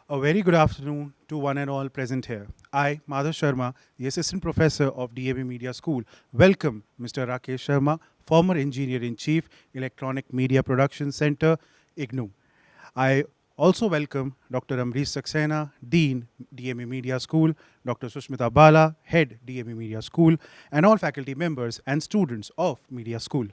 A very good afternoon to one and all present here. I, Madhav Sharma, the Assistant Professor of DAB Media School, welcome Mr. Rakesh Sharma, former Engineer-in-Chief, Electronic Media Production Center, IGNOU. I also welcome Dr. Amrish Saxena, Dean, DME Media School, Dr. Sushmita Bala, Head, DME Media School, and all faculty members and students of Media School.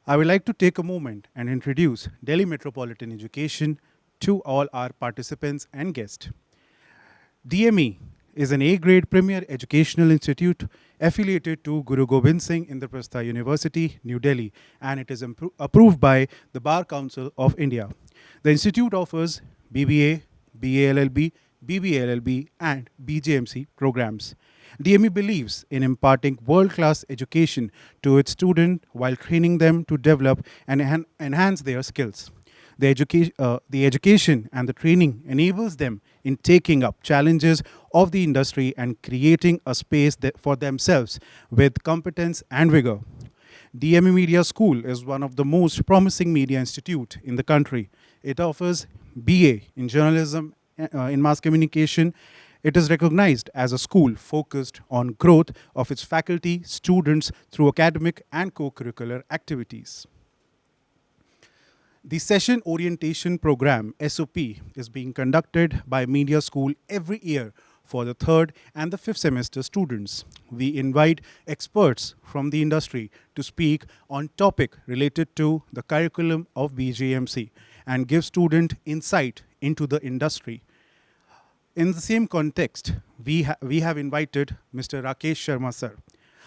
I would like to take a moment and introduce Delhi Metropolitan Education to all our participants and guests. DME is an A-grade premier educational institute affiliated to Guru Gobind Singh Indraprastha University, New Delhi, and it is approved by the Bar Council of India. The institute offers BBA, BALLB, BBLLB, and BJMC programs. DME believes in imparting world-class education to its students while training them to develop and enhance their skills. The education and the training enables them in taking up challenges of the industry and creating a space for themselves with competence and vigor. DME Media School is one of the most promising media institute in the country. It offers BA in journalism, in mass communication. It is recognized as a school focused on growth of its faculty, students through academic and co-curricular activities. The Session Orientation Program, SOP, is being conducted by Media School every year for the third and the fifth semester students. We invite experts from the industry to speak on topic related to the curriculum of BJMC and give student insight into the industry. In the same context, we have invited Mr. Rakesh Sharma sir.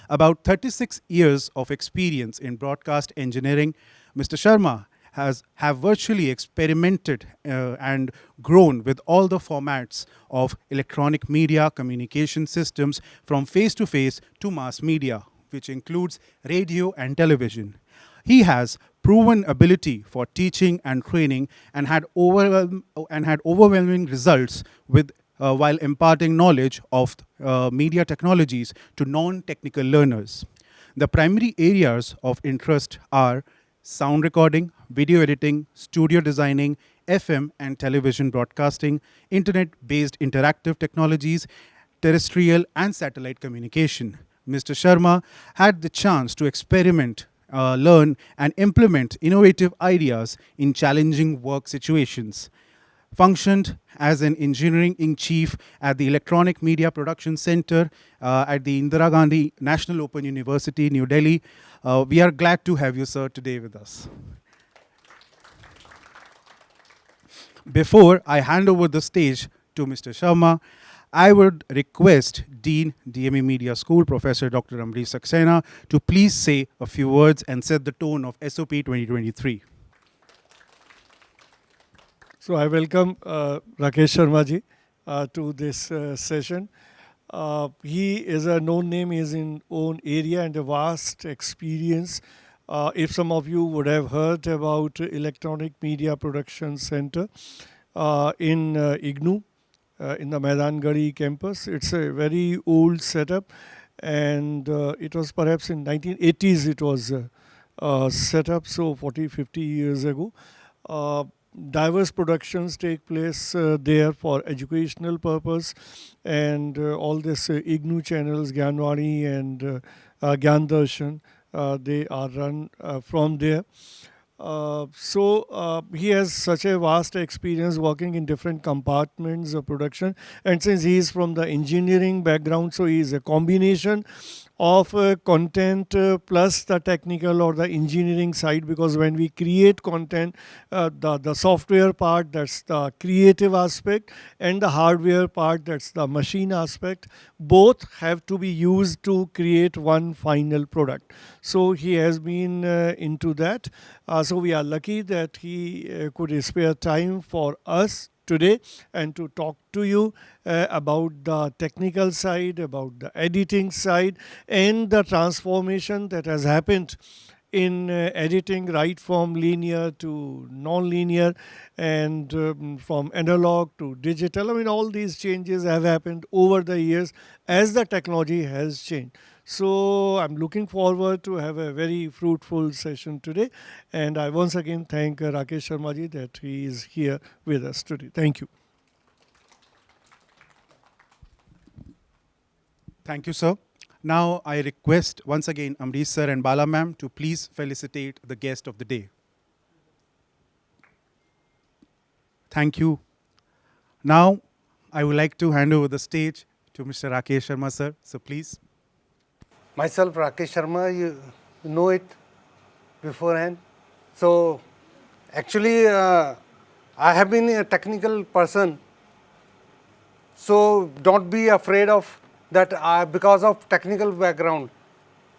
About 36 years of experience in broadcast engineering, Mr. Sharma have virtually experimented and grown with all the formats of electronic media communication systems from face-to-face to mass media, which includes radio and television. He has proven ability for teaching and training and had overwhelming results with while imparting knowledge of media technologies to non-technical learners. The primary areas of interest are sound recording, video editing, studio designing, FM and television broadcasting, internet-based interactive technologies, terrestrial and satellite communication. Mr. Sharma had the chance to experiment, learn and implement innovative ideas in challenging work situations. Functioned as an engineering-in-chief at the Electronic Media Production Center at the Indira Gandhi National Open University, New Delhi. We are glad to have you, sir, today with us. Before I hand over the stage to Mr. Sharma, I would request Dean, DME Media School, Professor Dr. Amrish Saxena, to please say a few words and set the tone of SOP 2023. So I welcome Rakesh Sharma ji to this session. He is a known name, he is in own area and a vast experience. If some of you would have heard about Electronic Media Production Center in IGNOU, in the Maidangari campus. It's a very old setup and it was perhaps in 1980s it was set up, so 40, 50 years ago. Diverse productions take place there for educational purpose and all this IGNOU channels, Gyanwani and Gyan Darshan, they are run from there. So he has such a vast experience working in different compartments of production, and since he is from the engineering background, so he is a combination of content plus the technical or the engineering side, because when we create content, the software part, that's the creative aspect, and the hardware part, that's the machine aspect, both have to be used to create one final product. So he has been into that. So we are lucky that he could spare time for us today and to talk to you about the technical side, about the editing side, and the transformation that has happened in editing, right from linear to non-linear and from analog to digital. I mean, all these changes have happened over the years as the technology has changed. So I'm looking forward to have a very fruitful session today. And I once again thank Rakesh Sharma ji that he is here with us today. Thank you. Thank you, sir. Now I request once again Amrish sir and Bala ma'am to please felicitate the guest of the day. Thank you. Now I would like to hand over the stage to Mr. Rakesh Sharma sir. So please. Myself, Rakesh Sharma, you know it beforehand. So, actually, I have been a technical person. So, don't be afraid of that. Because of technical background,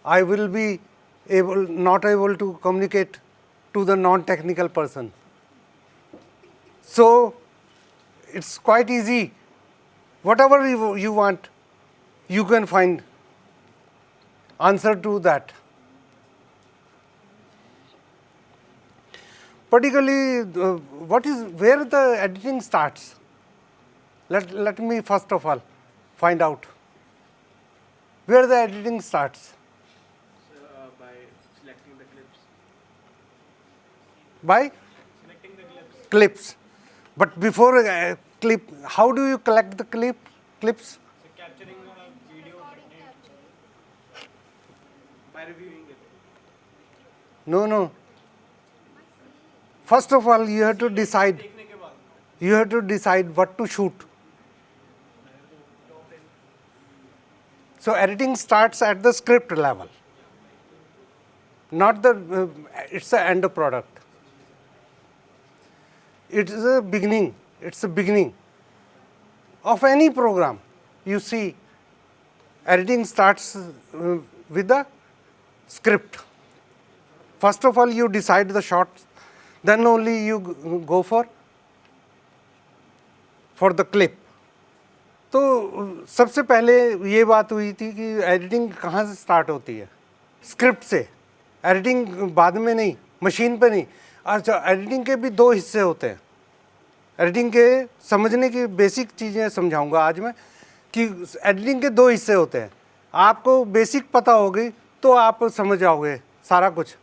I will be not able to communicate to the non-technical person. So, it's quite easy. Whatever you want, you can find answer to that. Particularly, where the editing starts? Let me first of all find out where the editing starts. By selecting the clips. By Selecting the clips. clips. But before clip, how do you collect the clips? So capturing a video by reviewing it. No. First of all, you have to decide. देखने के बाद You have to decide what to shoot. So editing starts at the script level, not the. It's the end product. It is a beginning. It's the beginning of any program. You see, editing starts with the script. First of all, you decide the shots, then only you go for the clip. तो सबसे पहले ये बात हुई थी कि editing कहाँ से स्टार्ट होती है? स्क्रिप्ट से। एडिटिंग बाद में नहीं, मशीन पे नहीं। अच्छा, एडिटिंग के भी दो हिस्से होते हैं। एडिटिंग के समझने की बेसिक चीज़ें समझाऊंगा आज मैं कि एडिटिंग के दो हिस्से होते हैं। आपको बेसिक पता होगी तो आप समझ जाओगे सारा कुछ,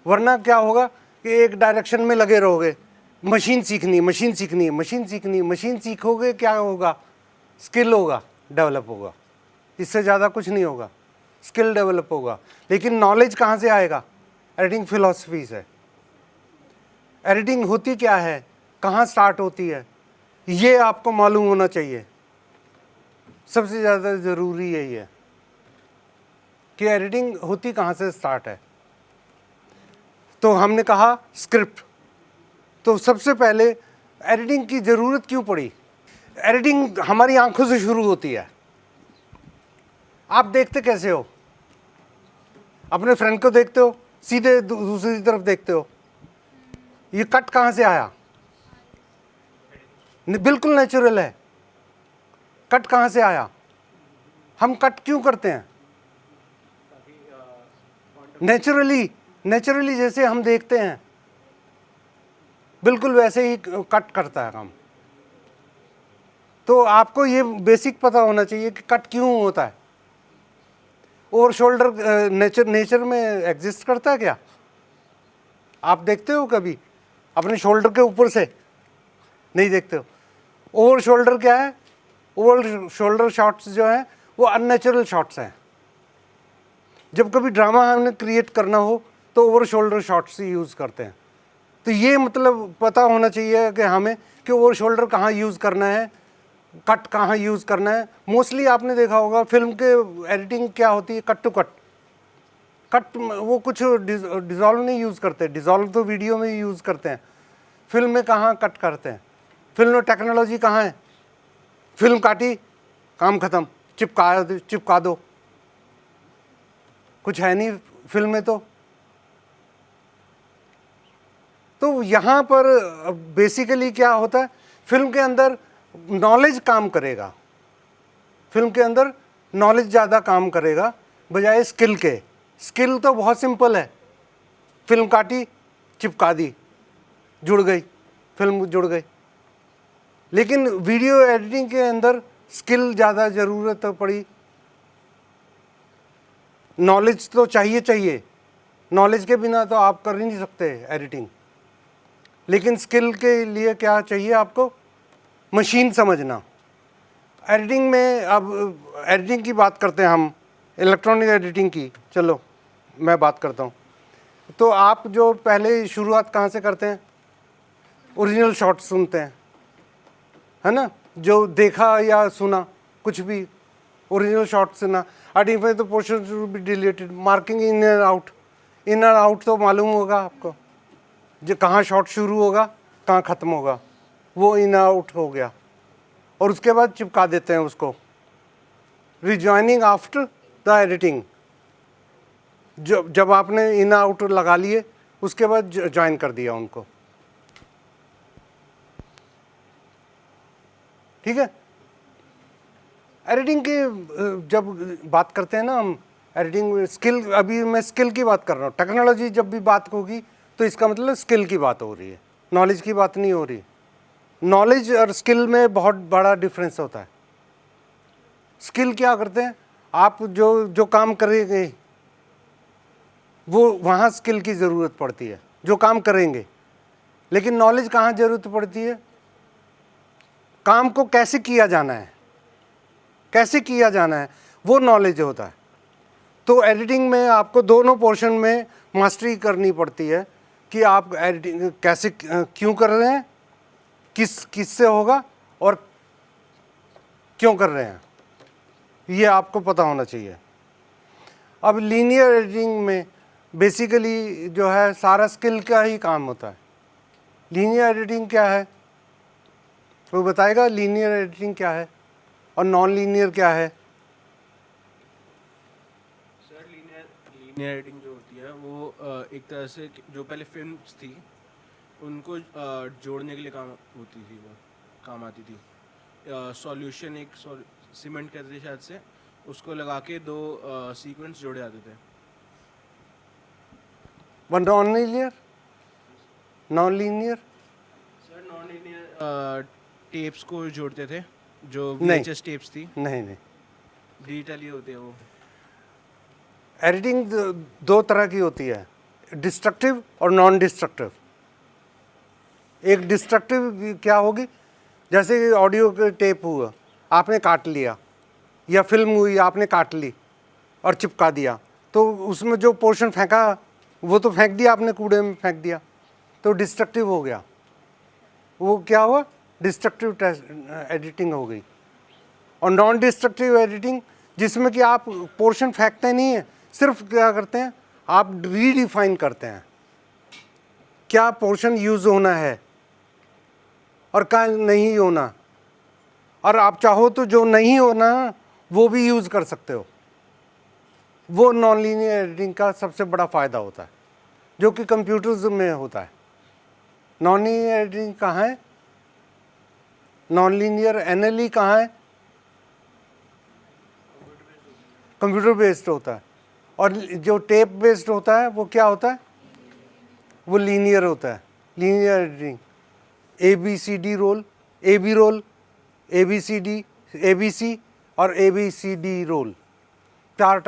वरना क्या होगा कि एक डायरेक्शन में लगे रहोगे। मशीन सीखोगे, क्या होगा? स्किल होगा, डेवलप होगा। इससे ज़्यादा कुछ नहीं होगा, स्किल डेवलप होगा। लेकिन नॉलेज कहाँ से आएगा? एडिटिंग फिलॉसफी से। एडिटिंग होती क्या है, कहाँ स्टार्ट होती है, ये आपको मालूम होना चाहिए। सबसे ज़्यादा ज़रूरी यही है कि एडिटिंग होती कहाँ से स्टार्ट है। तो हमने कहा स्क्रिप्ट। तो सबसे पहले एडिटिंग की ज़रूरत क्यों पड़ी? एडिटिंग हमारी आंखों से शुरू होती है। आप देखते कैसे हो? अपने फ्रेंड को देखते हो, सीधे दूसरी तरफ देखते हो। ये कट कहाँ से आया? बिल्कुल नेचुरल है। कट कहाँ से आया? हम कट क्यों करते हैं? नेचुरली जैसे हम देखते हैं बिल्कुल वैसे ही कट करता है काम। तो आपको ये बेसिक पता होना चाहिए कि कट क्यों होता है। ओवर शोल्डर नेचर में एग्जिस्ट करता है क्या? आप देखते हो कभी अपने शोल्डर के ऊपर से? नहीं देखते हो। ओवर शोल्डर क्या है? ओवर शोल्डर शॉट्स जो हैं वो अननेचुरल शॉट्स हैं। जब कभी ड्रामा हमने क्रिएट करना हो तो ओवर शोल्डर शॉट्स ही यूज़ करते हैं। तो ये मतलब पता होना चाहिए कि हमें कि ओवर शोल्डर कहाँ यूज़ करना है, कट कहाँ यूज़ करना है। मोस्टली आपने देखा होगा फिल्म के एडिटिंग क्या होती है, कट टू कट वो कुछ डिज़ोल्व नहीं यूज़ करते। डिज़ोल्व तो वीडियो में यूज़ करते हैं, फिल्म में कहाँ कट करते हैं। फिल्म में टेक्नोलॉजी कहाँ है? फिल्म काटी, काम ख़त्म, चिपका दो। कुछ है नहीं फिल्म में। तो यहाँ पर बेसिकली क्या होता है, फिल्म के अंदर नॉलेज काम करेगा। फिल्म के अंदर नॉलेज ज़्यादा काम करेगा बजाय स्किल के। स्किल तो बहुत सिंपल है, फिल्म काटी, चिपका दी, जुड़ गई, फिल्म जुड़ गई। लेकिन वीडियो एडिटिंग के अंदर स्किल ज़्यादा ज़रूरत पड़ी। नॉलेज तो चाहिए। नॉलेज के बिना तो आप कर ही नहीं सकते एडिटिंग। लेकिन स्किल के लिए क्या चाहिए आपको? मशीन समझना। एडिटिंग में अब एडिटिंग की बात करते हैं हम, इलेक्ट्रॉनिक एडिटिंग की, चलो मैं बात करता हूँ। तो आप जो पहले शुरुआत कहाँ से करते हैं? ओरिजिनल शॉट सुनते हैं, है ना, जो देखा या सुना कुछ भी, ओरिजिनल शॉट सुना। Identify the portion to be deleted, marking in and out. In और आउट तो मालूम होगा आपको, जो कहाँ शॉट शुरू होगा कहाँ ख़त्म होगा, वो इन आउट हो गया। और उसके बाद चिपका देते हैं उसको। रिजॉइनिंग आफ्टर द एडिटिंग, जब आपने इन आउट लगा लिए उसके बाद ज्वाइन कर दिया उनको, ठीक है। एडिटिंग की जब बात करते हैं ना हम, एडिटिंग स्किल, अभी मैं स्किल की बात कर रहा हूँ। टेक्नोलॉजी जब भी बात होगी तो इसका मतलब स्किल की बात हो रही है, नॉलेज की बात नहीं हो रही। नॉलेज और स्किल में बहुत बड़ा डिफरेंस होता है। स्किल क्या करते हैं, आप जो काम करेंगे वो वहाँ स्किल की ज़रूरत पड़ती है, जो काम करेंगे। लेकिन नॉलेज कहाँ ज़रूरत पड़ती है? काम को कैसे किया जाना है, कैसे किया जाना है, वो नॉलेज होता है। तो एडिटिंग में आपको दोनों पोर्शन में मास्टरी करनी पड़ती है कि आप एडिटिंग कैसे क्यों कर रहे हैं, किससे होगा और क्यों कर रहे हैं, ये आपको पता होना चाहिए। अब लीनियर एडिटिंग में बेसिकली जो है सारा स्किल का ही काम होता है। लीनियर एडिटिंग क्या है वो बताएगा, लीनियर एडिटिंग क्या है और नॉन लीनियर क्या है। सर लीनियर एडिटिंग जो होती है वो एक तरह से जो पहले फिल्म्स थी उनको जोड़ने के लिए काम होती थी, वो काम आती थी। सॉल्यूशन एक सीमेंट कहते थे शायद से, उसको लगा के दो सीक्वेंस जोड़े जाते थे। One non linear, non linear sir non linear tapes को जोड़ते थे, जो नहीं। VHS टेप्स थी, नहीं नहीं, डिजिटली होते हैं वो। एडिटिंग दो तरह की होती है, डिस्ट्रक्टिव और नॉन डिस्ट्रक्टिव। एक डिस्ट्रक्टिव क्या होगी, जैसे ऑडियो के टेप हुआ, आपने काट लिया, या फिल्म हुई आपने काट ली और चिपका दिया, तो उसमें जो पोर्शन फेंका वो तो फेंक दिया आपने, कूड़े में फेंक दिया, तो डिस्ट्रक्टिव हो गया। वो क्या हुआ, डिस्ट्रक्टिव एडिटिंग हो गई। और नॉन डिस्ट्रक्टिव एडिटिंग जिसमें कि आप पोर्शन फेंकते नहीं हैं, सिर्फ क्या करते हैं आप रीडिफाइन करते हैं क्या पोर्शन यूज़ होना है और क्या नहीं होना, और आप चाहो तो जो नहीं होना वो भी यूज़ कर सकते हो। वो नॉन लीनियर एडिटिंग का सबसे बड़ा फ़ायदा होता है, जो कि कंप्यूटर्स में होता है। नॉन लीनियर एडिटिंग कहाँ है, नॉन लीनियर NLE कहाँ है, कंप्यूटर बेस्ड होता है। और जो टेप बेस्ड होता है वो क्या होता है, वो लीनियर होता है। Linear editing ABCD roll, AB roll, ABCD, ABC और ABCD रोल, चार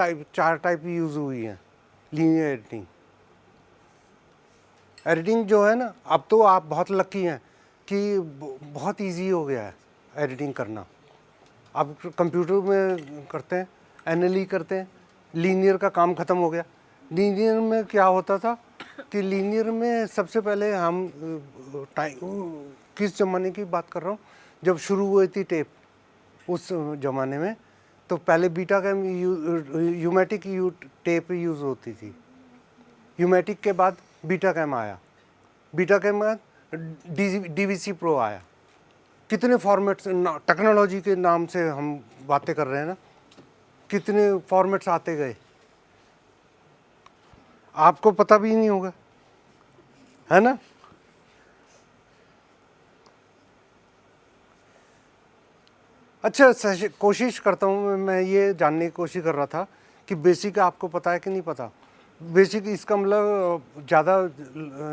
टाइप यूज़ हुई हैं लीनियर एडिटिंग। एडिटिंग जो है ना, अब तो आप बहुत लकी हैं कि बहुत इजी हो गया है एडिटिंग करना। आप कंप्यूटर में करते हैं, NLE करते हैं, लीनियर का काम ख़त्म हो गया। लीनियर में क्या होता था कि लीनियर में सबसे पहले हम किस ज़माने की बात कर रहा हूँ, जब शुरू हुई थी टेप, उस ज़माने में तो पहले बीटा कैम यूमेटिक टेप यूज़ होती थी। यूमेटिक के बाद बीटा कैम आया, बीटा कैम के बाद DVC प्रो आया। कितने फॉर्मेट्स, टेक्नोलॉजी के नाम से हम बातें कर रहे हैं ना, कितने फॉर्मेट्स आते गए, आपको पता भी नहीं होगा, है ना। अच्छा, कोशिश करता हूँ मैं ये जानने की कोशिश कर रहा था कि बेसिक आपको पता है कि नहीं पता। बेसिक इसका मतलब ज़्यादा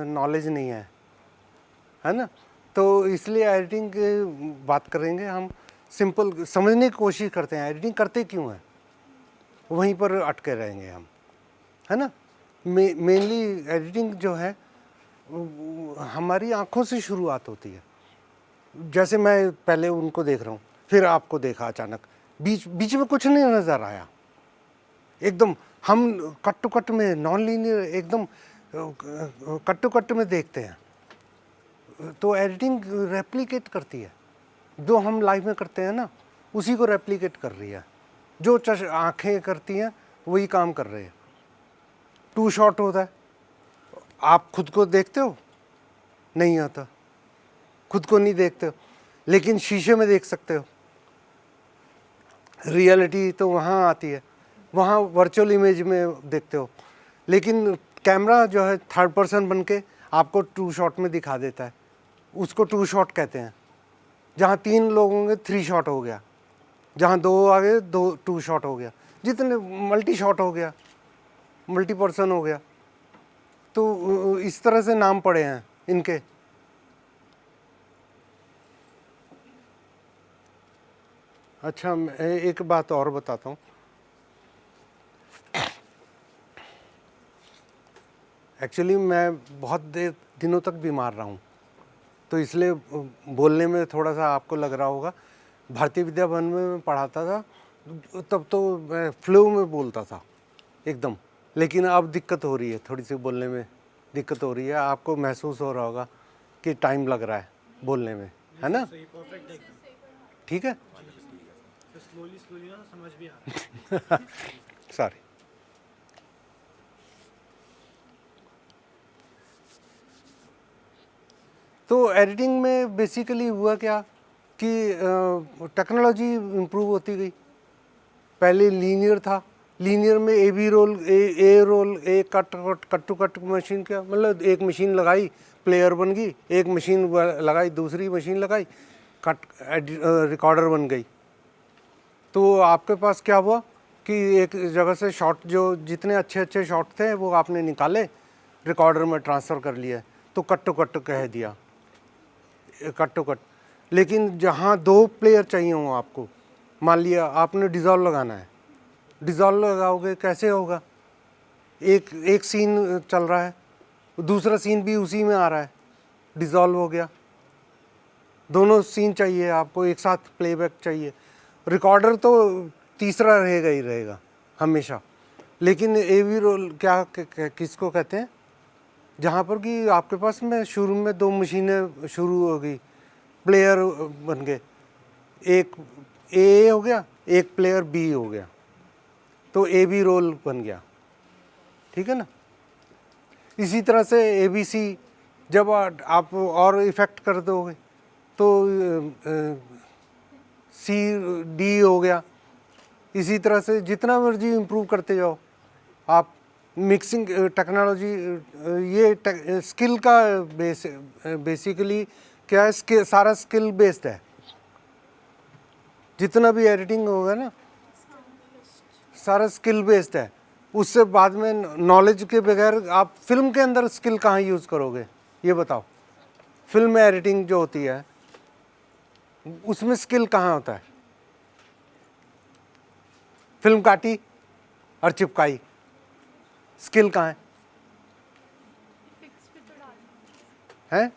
नॉलेज नहीं है ना। तो इसलिए एडिटिंग की बात करेंगे हम, सिंपल समझने की कोशिश करते हैं एडिटिंग करते क्यों हैं, वहीं पर अटके रहेंगे हम, है ना। मेनली एडिटिंग जो है हमारी आँखों से शुरुआत होती है। जैसे मैं पहले उनको देख रहा हूँ, फिर आपको देखा अचानक, बीच बीच में कुछ नहीं नज़र आया, एकदम हम कट टू कट में नॉन लीनियर एकदम कट टू कट में देखते हैं। तो एडिटिंग रेप्लिकेट करती है, जो हम लाइव में करते हैं ना उसी को रेप्लिकेट कर रही है। जो आंखें करती हैं वही काम कर रहे हैं। टू शॉट होता है, आप खुद को देखते हो? नहीं आता, खुद को नहीं देखते हो, लेकिन शीशे में देख सकते हो। रियलिटी तो वहाँ आती है, वहाँ वर्चुअल इमेज में देखते हो, लेकिन कैमरा जो है थर्ड पर्सन बन के आपको टू शॉट में दिखा देता है, उसको टू शॉट कहते हैं। जहाँ 3 लोग होंगे 3 शॉट हो गया, जहाँ 2 आ गए 2 शॉट हो गया, जितने मल्टी शॉट हो गया, मल्टी पर्सन हो गया। तो इस तरह से नाम पड़े हैं इनके। अच्छा, मैं एक बात और बताता हूँ। एक्चुअली मैं बहुत दिनों तक बीमार रहा हूँ, तो इसलिए बोलने में थोड़ा सा आपको लग रहा होगा। भारतीय विद्या भवन में मैं पढ़ाता था, तब तो मैं फ्लो में बोलता था एकदम, लेकिन अब दिक्कत हो रही है, थोड़ी सी बोलने में दिक्कत हो रही है। आपको महसूस हो रहा होगा कि टाइम लग रहा है बोलने में, है ना? ठीक है, स्लोली ना समझ भी आ रहा है। सॉरी। तो एडिटिंग में बेसिकली हुआ क्या कि टेक्नोलॉजी इम्प्रूव होती गई। पहले लीनियर था, लीनियर में A B roll, A roll, A cut to cut machine, क्या मतलब एक मशीन लगाई प्लेयर बन गई, एक मशीन लगाई दूसरी मशीन लगाई कट रिकॉर्डर बन गई। तो आपके पास क्या हुआ कि एक जगह से शॉट, जो जितने अच्छे अच्छे शॉट थे वो आपने निकाले, रिकॉर्डर में ट्रांसफ़र कर लिया, तो कट टू कट कह दिया, कट टू कट। लेकिन जहाँ 2 प्लेयर चाहिए हो आपको, मान लिया आपने डिज़ॉल्व लगाना है, डिज़ॉल्व लगाओगे कैसे होगा? एक सीन चल रहा है, दूसरा सीन भी उसी में आ रहा है, डिज़ॉल्व हो गया। दोनों सीन चाहिए आपको, एक साथ प्लेबैक चाहिए। रिकॉर्डर तो तीसरा रहेगा ही रहेगा हमेशा, लेकिन एवी रोल क्या किसको कहते हैं? जहाँ पर कि आपके पास में शुरू में 2 मशीनें शुरू हो गई, प्लेयर बन गए, एक ए हो गया, एक प्लेयर बी हो गया, तो ए बी रोल बन गया, ठीक है ना? इसी तरह से ए बी सी जब आप और इफ़ेक्ट कर दोगे तो सी डी हो गया। इसी तरह से जितना मर्जी इम्प्रूव करते जाओ आप। मिक्सिंग टेक्नोलॉजी, ये स्किल का बेसिकली क्या है, स्किल, सारा स्किल बेस्ड है। जितना भी एडिटिंग होगा ना सारा स्किल बेस्ड है। उससे बाद में नॉलेज के बगैर आप फिल्म के अंदर स्किल कहाँ यूज़ करोगे, ये बताओ? फिल्म में एडिटिंग जो होती है उसमें स्किल कहाँ होता है? फिल्म काटी और चिपकाई, स्किल कहाँ है? हैं?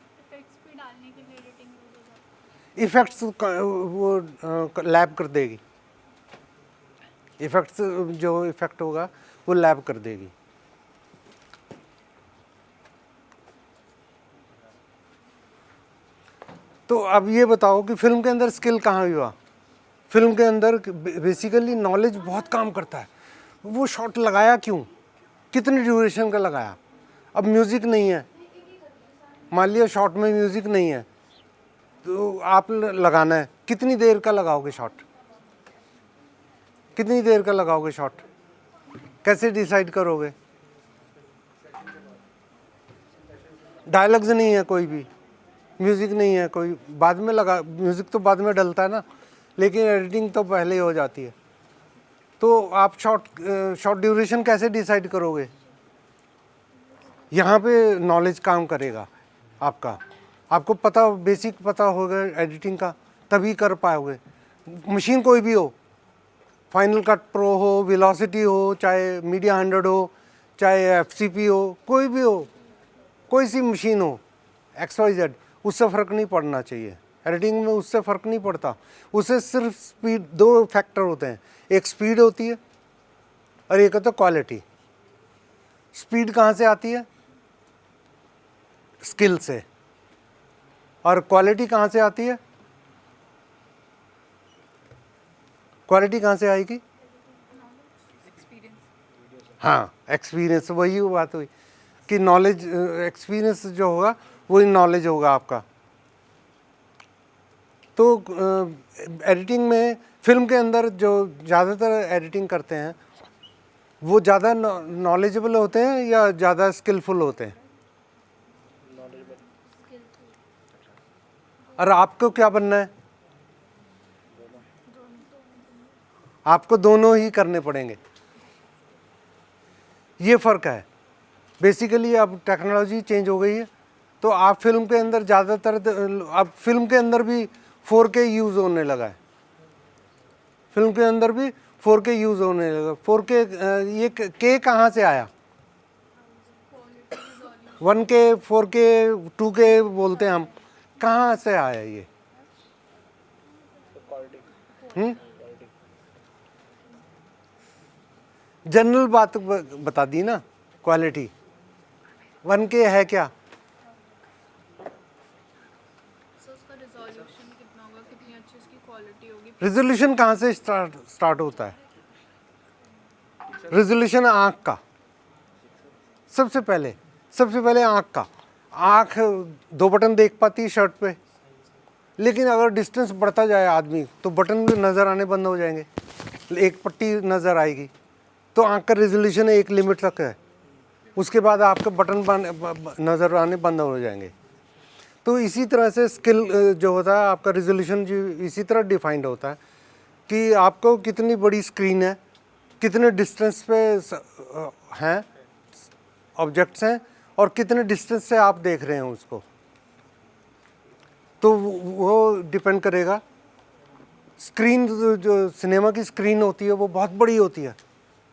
इफेक्ट्स वो लैब कर देगी, इफेक्ट्स जो इफेक्ट होगा वो लैब कर देगी। तो अब ये बताओ कि फिल्म के अंदर स्किल कहाँ हुआ? फिल्म के अंदर बेसिकली नॉलेज बहुत काम करता है। वो शॉट लगाया क्यों, कितनी ड्यूरेशन का लगाया? अब म्यूज़िक नहीं है, मान लिया शॉट में म्यूज़िक नहीं है, तो आप लगाना है, कितनी देर का लगाओगे शॉट? कितनी देर का लगाओगे शॉट? कैसे डिसाइड करोगे? डायलॉग्स नहीं है, कोई भी म्यूज़िक नहीं है, कोई बाद में लगा, म्यूज़िक तो बाद में डलता है ना, लेकिन एडिटिंग तो पहले ही हो जाती है। तो आप शॉर्ट ड्यूरेशन कैसे डिसाइड करोगे? यहाँ पे नॉलेज काम करेगा आपका, आपको पता, बेसिक पता होगा एडिटिंग का, तभी कर पाओगे। मशीन कोई भी हो, फाइनल कट प्रो हो, वेलोसिटी हो, चाहे मीडिया 100 हो, चाहे FCP हो, कोई भी हो, कोई सी मशीन हो, XYZ, उससे फ़र्क नहीं पड़ना चाहिए। एडिटिंग में उससे फ़र्क नहीं पड़ता, उससे सिर्फ स्पीड, दो फैक्टर होते हैं, एक स्पीड होती है और एक होता है क्वालिटी। स्पीड कहाँ से आती है? स्किल से। और क्वालिटी कहाँ से आती है? क्वालिटी कहाँ से आएगी? हाँ, एक्सपीरियंस, वही वो बात हुई कि नॉलेज, एक्सपीरियंस जो होगा वही नॉलेज होगा आपका। तो एडिटिंग में, फिल्म के अंदर जो ज़्यादातर एडिटिंग करते हैं वो ज़्यादा नॉलेजेबल होते हैं या ज़्यादा स्किलफुल होते हैं? और आपको क्या बनना है? आपको दोनों ही करने पड़ेंगे, ये फ़र्क है बेसिकली। अब टेक्नोलॉजी चेंज हो गई है, तो आप फिल्म के अंदर ज़्यादातर, अब फिल्म के अंदर भी 4K यूज़ होने लगा है, फिल्म के अंदर भी 4K यूज़ होने लगा। 4K, ये के कहाँ से आया? 1K, 4K, 2K बोलते हैं हम, कहाँ से आया ये? जनरल बात बता दी ना, क्वालिटी। 1K है क्या? उसका रिजोल्यूशन कितना होगा, कितनी अच्छी उसकी क्वालिटी होगी? रेजोल्यूशन कहाँ से स्टार्ट होता है? रेजोल्यूशन आँख का, सबसे पहले आँख का। आँख 2 बटन देख पाती है शर्ट पे, लेकिन अगर डिस्टेंस बढ़ता जाए आदमी तो बटन भी नज़र आने बंद हो जाएंगे, एक पट्टी नज़र आएगी। तो आँख का रेजोल्यूशन एक लिमिट तक है, उसके बाद आपके बटन नज़र आने बंद हो जाएंगे। तो इसी तरह से स्किल जो होता है आपका, रेजोल्यूशन जो इसी तरह डिफाइंड होता है कि आपको कितनी बड़ी स्क्रीन है, कितने डिस्टेंस पे हैं ऑब्जेक्ट्स हैं, और कितने डिस्टेंस से आप देख रहे हैं उसको। तो वो डिपेंड करेगा। स्क्रीन, जो सिनेमा की स्क्रीन होती है वो बहुत बड़ी होती है,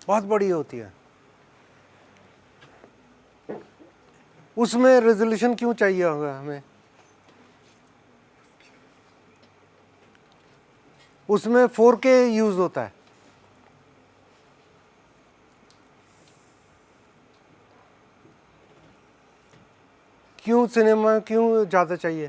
बहुत बड़ी होती है। उसमें रेजोल्यूशन क्यों चाहिए होगा हमें? उसमें 4K यूज होता है। क्यों सिनेमा क्यों ज़्यादा चाहिए?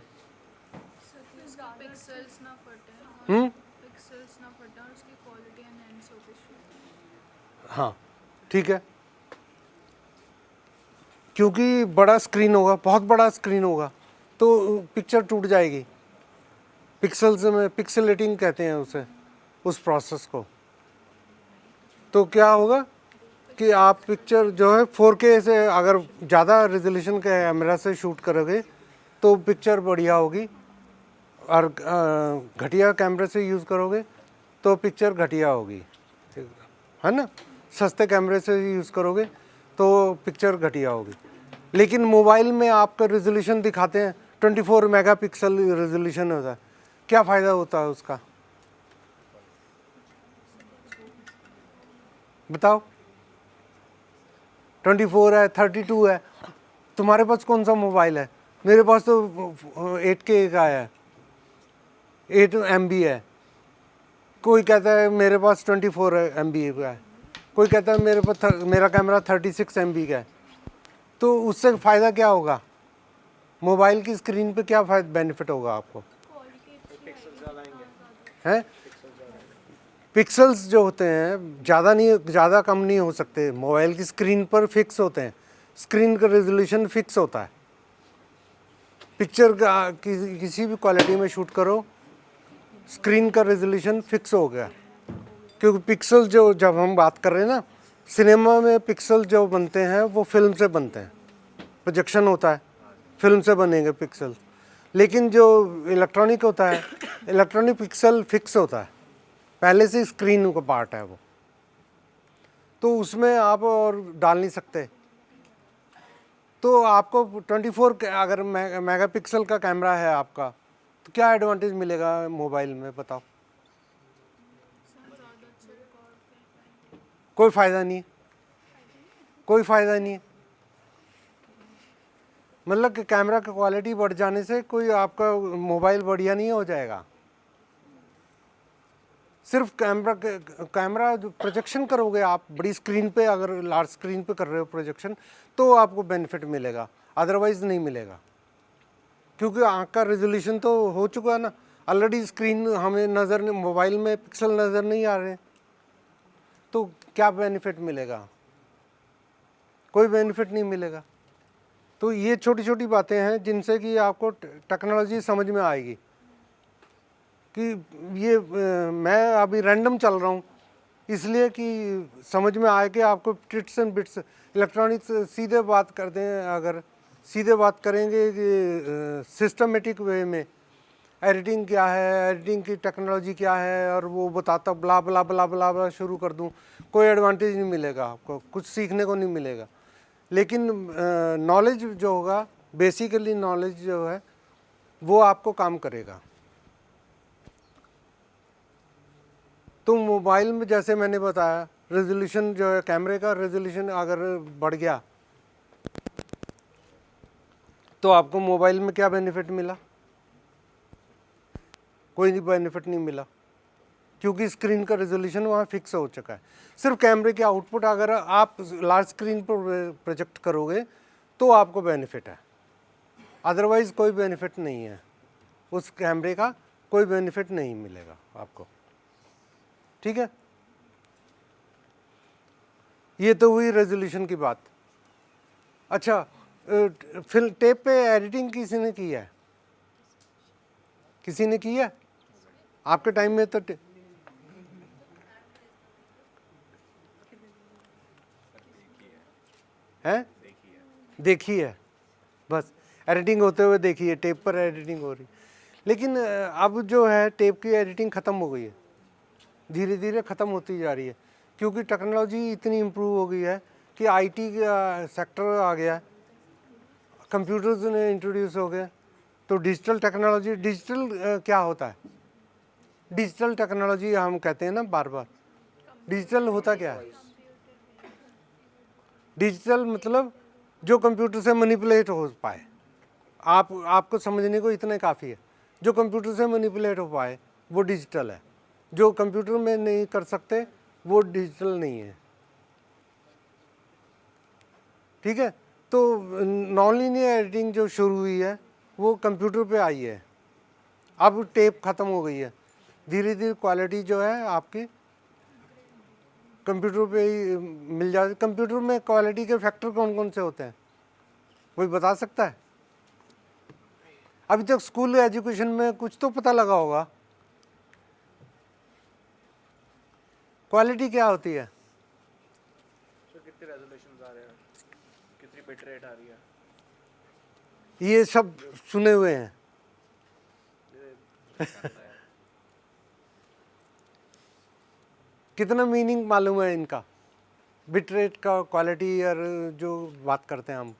पिक्सेल्स ना फटे, पिक्सेल्स ना फटे और उसकी क्वालिटी एनहांस होती है। हाँ, ठीक है, क्योंकि बड़ा स्क्रीन होगा, बहुत बड़ा स्क्रीन होगा, तो पिक्चर टूट जाएगी। पिक्सल्स में पिक्सेलेटिंग कहते हैं उसे, उस प्रोसेस को। तो क्या होगा कि आप पिक्चर जो है 4K से अगर ज़्यादा रेजोल्यूशन के कैमरा से शूट करोगे तो पिक्चर बढ़िया होगी, और घटिया कैमरे से यूज़ करोगे तो पिक्चर घटिया होगी, है ना। सस्ते कैमरे से यूज़ करोगे तो पिक्चर घटिया होगी। लेकिन मोबाइल में आपका रेजोल्यूशन दिखाते हैं 24 मेगापिक्सल रेजोल्यूशन होता है, क्या फ़ायदा होता है उसका? बताओ। 24 है, 32 है। तुम्हारे पास कौन सा मोबाइल है? मेरे पास तो 8K का है, 8 MB है। कोई कहता है मेरे पास 24 MB का है, कोई कहता है मेरे पास मेरा कैमरा 36 MB का है। तो उससे फ़ायदा क्या होगा? मोबाइल की स्क्रीन पे क्या बेनिफिट होगा आपको? हैं? पिक्सल्स जो होते हैं ज़्यादा कम नहीं हो सकते, मोबाइल की स्क्रीन पर फिक्स होते हैं। स्क्रीन का रेजोल्यूशन फिक्स होता है। पिक्चर का किसी भी क्वालिटी में शूट करो, स्क्रीन का रेजोल्यूशन फिक्स हो गया। क्योंकि पिक्सल जो, जब हम बात कर रहे हैं ना, सिनेमा में पिक्सल जो बनते हैं वो फिल्म से बनते हैं, प्रोजेक्शन होता है, फिल्म से बनेंगे पिक्सल। लेकिन जो इलेक्ट्रॉनिक होता है, इलेक्ट्रॉनिक पिक्सल फिक्स होता है, पहले से स्क्रीन का पार्ट है वो, तो उसमें आप और डाल नहीं सकते। तो आपको 24 अगर मेगापिक्सल का कैमरा है आपका, तो क्या एडवांटेज मिलेगा मोबाइल में, बताओ? कोई फ़ायदा नहीं है, कोई फ़ायदा नहीं है। मतलब कि कैमरा की क्वालिटी बढ़ जाने से कोई आपका मोबाइल बढ़िया नहीं हो जाएगा। सिर्फ कैमरा जो प्रोजेक्शन करोगे आप बड़ी स्क्रीन पे, अगर लार्ज स्क्रीन पे कर रहे हो प्रोजेक्शन, तो आपको बेनिफिट मिलेगा, अदरवाइज नहीं मिलेगा। क्योंकि आँख का रेजोल्यूशन तो हो चुका है ना, ऑलरेडी स्क्रीन हमें नज़र नहीं, मोबाइल में पिक्सल नज़र नहीं आ रहे, तो क्या बेनिफिट मिलेगा? कोई बेनिफिट नहीं मिलेगा। तो ये छोटी छोटी बातें हैं जिनसे कि आपको टेक्नोलॉजी समझ में आएगी कि ये मैं अभी रैंडम चल रहा हूँ इसलिए कि समझ में आए कि आपको ट्रिट्स एंड बिट्स इलेक्ट्रॉनिक्स सीधे बात करते हैं, अगर सीधे बात करेंगे कि सिस्टमेटिक वे में एडिटिंग क्या है, एडिटिंग की टेक्नोलॉजी क्या है, और वो बताता ब्ला ब्ला ब्ला ब्ला ब्ला शुरू कर दूँ, कोई एडवांटेज नहीं मिलेगा आपको, कुछ सीखने को नहीं मिलेगा। लेकिन नॉलेज जो होगा, बेसिकली नॉलेज जो है वो आपको काम करेगा। तो मोबाइल में जैसे मैंने बताया, रेजोल्यूशन जो है, कैमरे का रेजोल्यूशन अगर बढ़ गया तो आपको मोबाइल में क्या बेनिफिट मिला? कोई बेनिफिट नहीं मिला, क्योंकि स्क्रीन का रेजोल्यूशन वहाँ फिक्स हो चुका है। सिर्फ कैमरे के आउटपुट अगर आप लार्ज स्क्रीन पर प्रोजेक्ट करोगे तो आपको बेनिफिट है, अदरवाइज कोई बेनिफिट नहीं है, उस कैमरे का कोई बेनिफिट नहीं मिलेगा आपको। ठीक है, ये तो हुई रेजोल्यूशन की बात। अच्छा, फिल्म टेप पे एडिटिंग किसी ने की है? किसी ने की है? आपके टाइम में तो है, देखी है, बस एडिटिंग होते हुए देखी है, टेप पर एडिटिंग हो रही। लेकिन अब जो है टेप की एडिटिंग ख़त्म हो गई है, धीरे धीरे ख़त्म होती जा रही है, क्योंकि टेक्नोलॉजी इतनी इम्प्रूव हो गई है कि आईटी का सेक्टर आ गया है, कंप्यूटर्स ने इंट्रोड्यूस हो गए। तो डिजिटल टेक्नोलॉजी, डिजिटल क्या होता है? डिजिटल टेक्नोलॉजी हम कहते हैं ना बार बार, डिजिटल होता क्या है? डिजिटल मतलब जो कंप्यूटर से मैनिपुलेट हो पाए। आपको समझने को इतना काफ़ी है, जो कंप्यूटर से मैनिपुलेट हो पाए वो डिजिटल है, जो कंप्यूटर में नहीं कर सकते वो डिजिटल नहीं है। ठीक है, तो नॉन लीनियर एडिटिंग जो शुरू हुई है वो कंप्यूटर पे आई है, अब टेप ख़त्म हो गई है, धीरे धीरे क्वालिटी जो है आपकी कंप्यूटर पे ही मिल जाती। कंप्यूटर में क्वालिटी के फैक्टर कौन कौन से होते हैं, कोई बता सकता है? अभी तक स्कूल एजुकेशन में कुछ तो पता लगा होगा, क्वालिटी क्या होती है? कितने रेजोल्यूशन आ रहे हैं, कितनी बिट रेट आ रही है, ये सब सुने हुए हैं। कितना मीनिंग मालूम है इनका? बिट रेट का, क्वालिटी, और जो बात करते हैं हम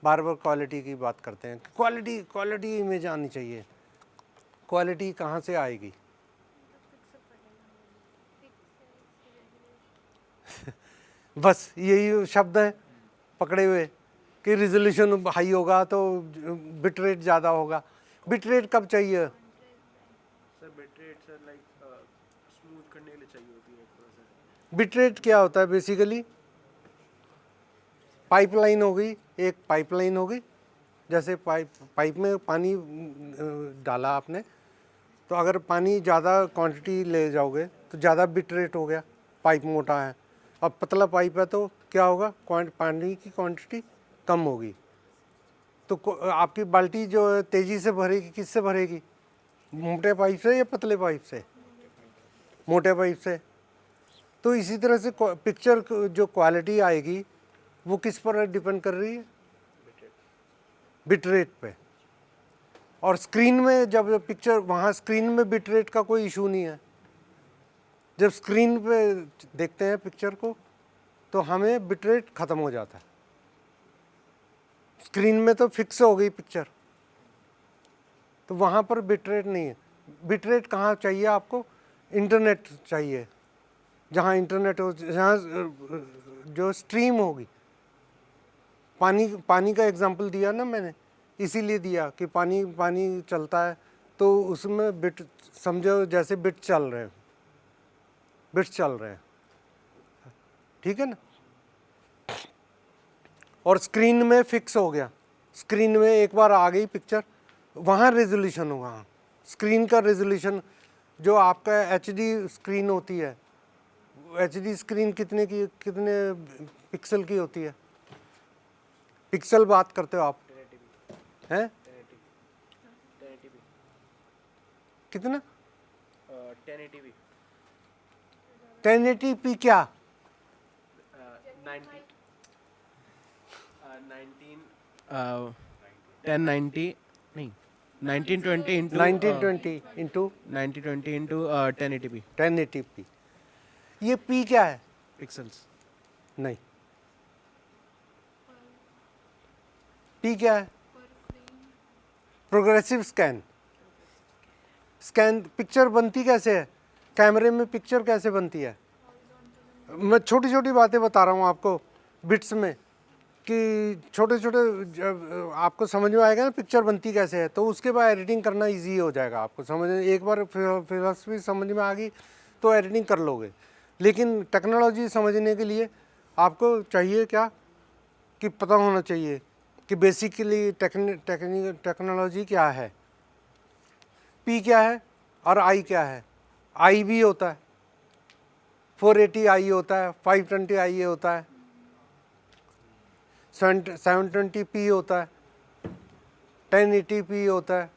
बार बार क्वालिटी की बात करते हैं, क्वालिटी क्वालिटी इमेज आनी चाहिए, क्वालिटी कहाँ से आएगी? बस यही शब्द है पकड़े हुए कि रिजोल्यूशन हाई होगा तो बिट रेट ज़्यादा होगा। बिट रेट कब चाहिए? Sir bit rate sir like smooth करने के लिए चाहिए होती है थोड़ा सा। बिट रेट क्या होता है? बेसिकली पाइपलाइन हो गई, एक पाइपलाइन हो गई, जैसे पाइप में पानी डाला आपने, तो अगर पानी ज़्यादा क्वांटिटी ले जाओगे तो ज़्यादा बिट रेट हो गया, पाइप मोटा है। अब पतला पाइप है तो क्या होगा, पानी की क्वांटिटी कम होगी, तो आपकी बाल्टी जो है तेज़ी से भरेगी, किससे भरेगी? मोटे पाइप से या पतले पाइप से? मोटे पाइप से। तो इसी तरह से पिक्चर जो क्वालिटी आएगी वो किस पर डिपेंड कर रही है? बिट रेट पे। और स्क्रीन में जब पिक्चर, वहाँ स्क्रीन में बिट रेट का कोई इशू नहीं है, जब स्क्रीन पे देखते हैं पिक्चर को तो हमें बिट रेट ख़त्म हो जाता है। स्क्रीन में तो फिक्स हो गई पिक्चर, तो वहाँ पर बिट रेट नहीं है। बिट रेट कहाँ चाहिए आपको? इंटरनेट चाहिए, जहाँ इंटरनेट हो, जहाँ जो स्ट्रीम होगी। पानी का एग्जांपल दिया ना मैंने इसीलिए दिया कि पानी पानी चलता है तो उसमें बिट समझो जैसे बिट चल रहे हैं, बिट्स चल रहे हैं, ठीक है ना। और स्क्रीन में फिक्स हो गया, स्क्रीन में एक बार आ गई पिक्चर, वहाँ रेजोल्यूशन होगा। स्क्रीन का रेजोल्यूशन जो आपका एचडी स्क्रीन होती है, एचडी स्क्रीन कितने पिक्सल की होती है? पिक्सल बात करते हो आप हैं? कितना? 1080p 1080p क्या? 1090 नहीं 1920 into 1920 into 1920 into 1080p 1080p। ये p क्या है? पिक्सल्स। नहीं, p क्या है? Progressive scan. स्कैन पिक्चर बनती कैसे है? कैमरे में पिक्चर कैसे बनती है? मैं छोटी छोटी बातें बता रहा हूँ आपको बिट्स में, कि छोटे छोटे जब आपको समझ में आएगा ना पिक्चर बनती कैसे है, तो उसके बाद एडिटिंग करना इजी हो जाएगा आपको समझ। एक बार फिलॉसफी समझ में आ गई तो एडिटिंग कर लोगे। लेकिन टेक्नोलॉजी समझने के लिए आपको चाहिए क्या, कि पता होना चाहिए कि बेसिकली टेक्नोलॉजी क्या है, पी क्या है और आई क्या है। आई भी होता है, 480 आई होता है, 520 आई होता है, 720p होता है, 1080p होता है।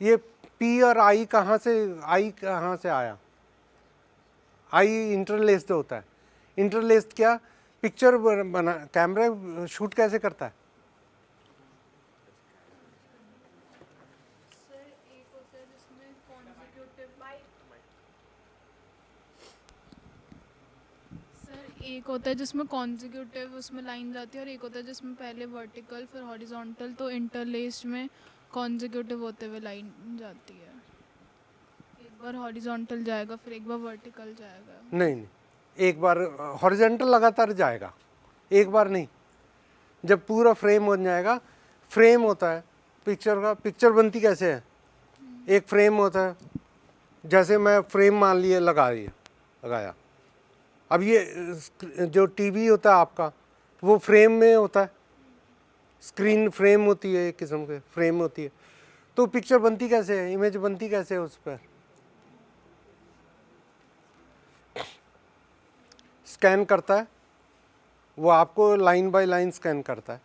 ये p और i कहाँ से आया? आई इंटरलेस्ड होता है। इंटरलेस्ड क्या? पिक्चर बना, कैमरा शूट कैसे करता है? सर एक होता है जिसमें कॉन्जिक्यूटिव उसमें लाइन जाती है, और एक होता है जिसमें पहले वर्टिकल फिर हॉरिजॉन्टल, तो इंटरलेस्ड में कॉन्जिक्यूटिव होते हुए लाइन जाती है। एक बार हॉरिजॉन्टल जाएगा फिर एक बार वर्टिकल जाएगा। नहीं, एक बार हॉरिजॉन्टल लगातार जाएगा, एक बार नहीं। जब पूरा फ्रेम हो जाएगा, फ्रेम होता है पिक्चर का। पिक्चर बनती कैसे है? एक फ्रेम होता है, जैसे मैं फ्रेम मान लिए लगाया। अब ये जो टीवी होता है आपका, वो फ्रेम में होता है, स्क्रीन फ्रेम होती है, एक किस्म के फ्रेम होती है। तो पिक्चर बनती कैसे है, इमेज बनती कैसे है उस पर? स्कैन करता है वो, आपको लाइन बाय लाइन स्कैन करता है,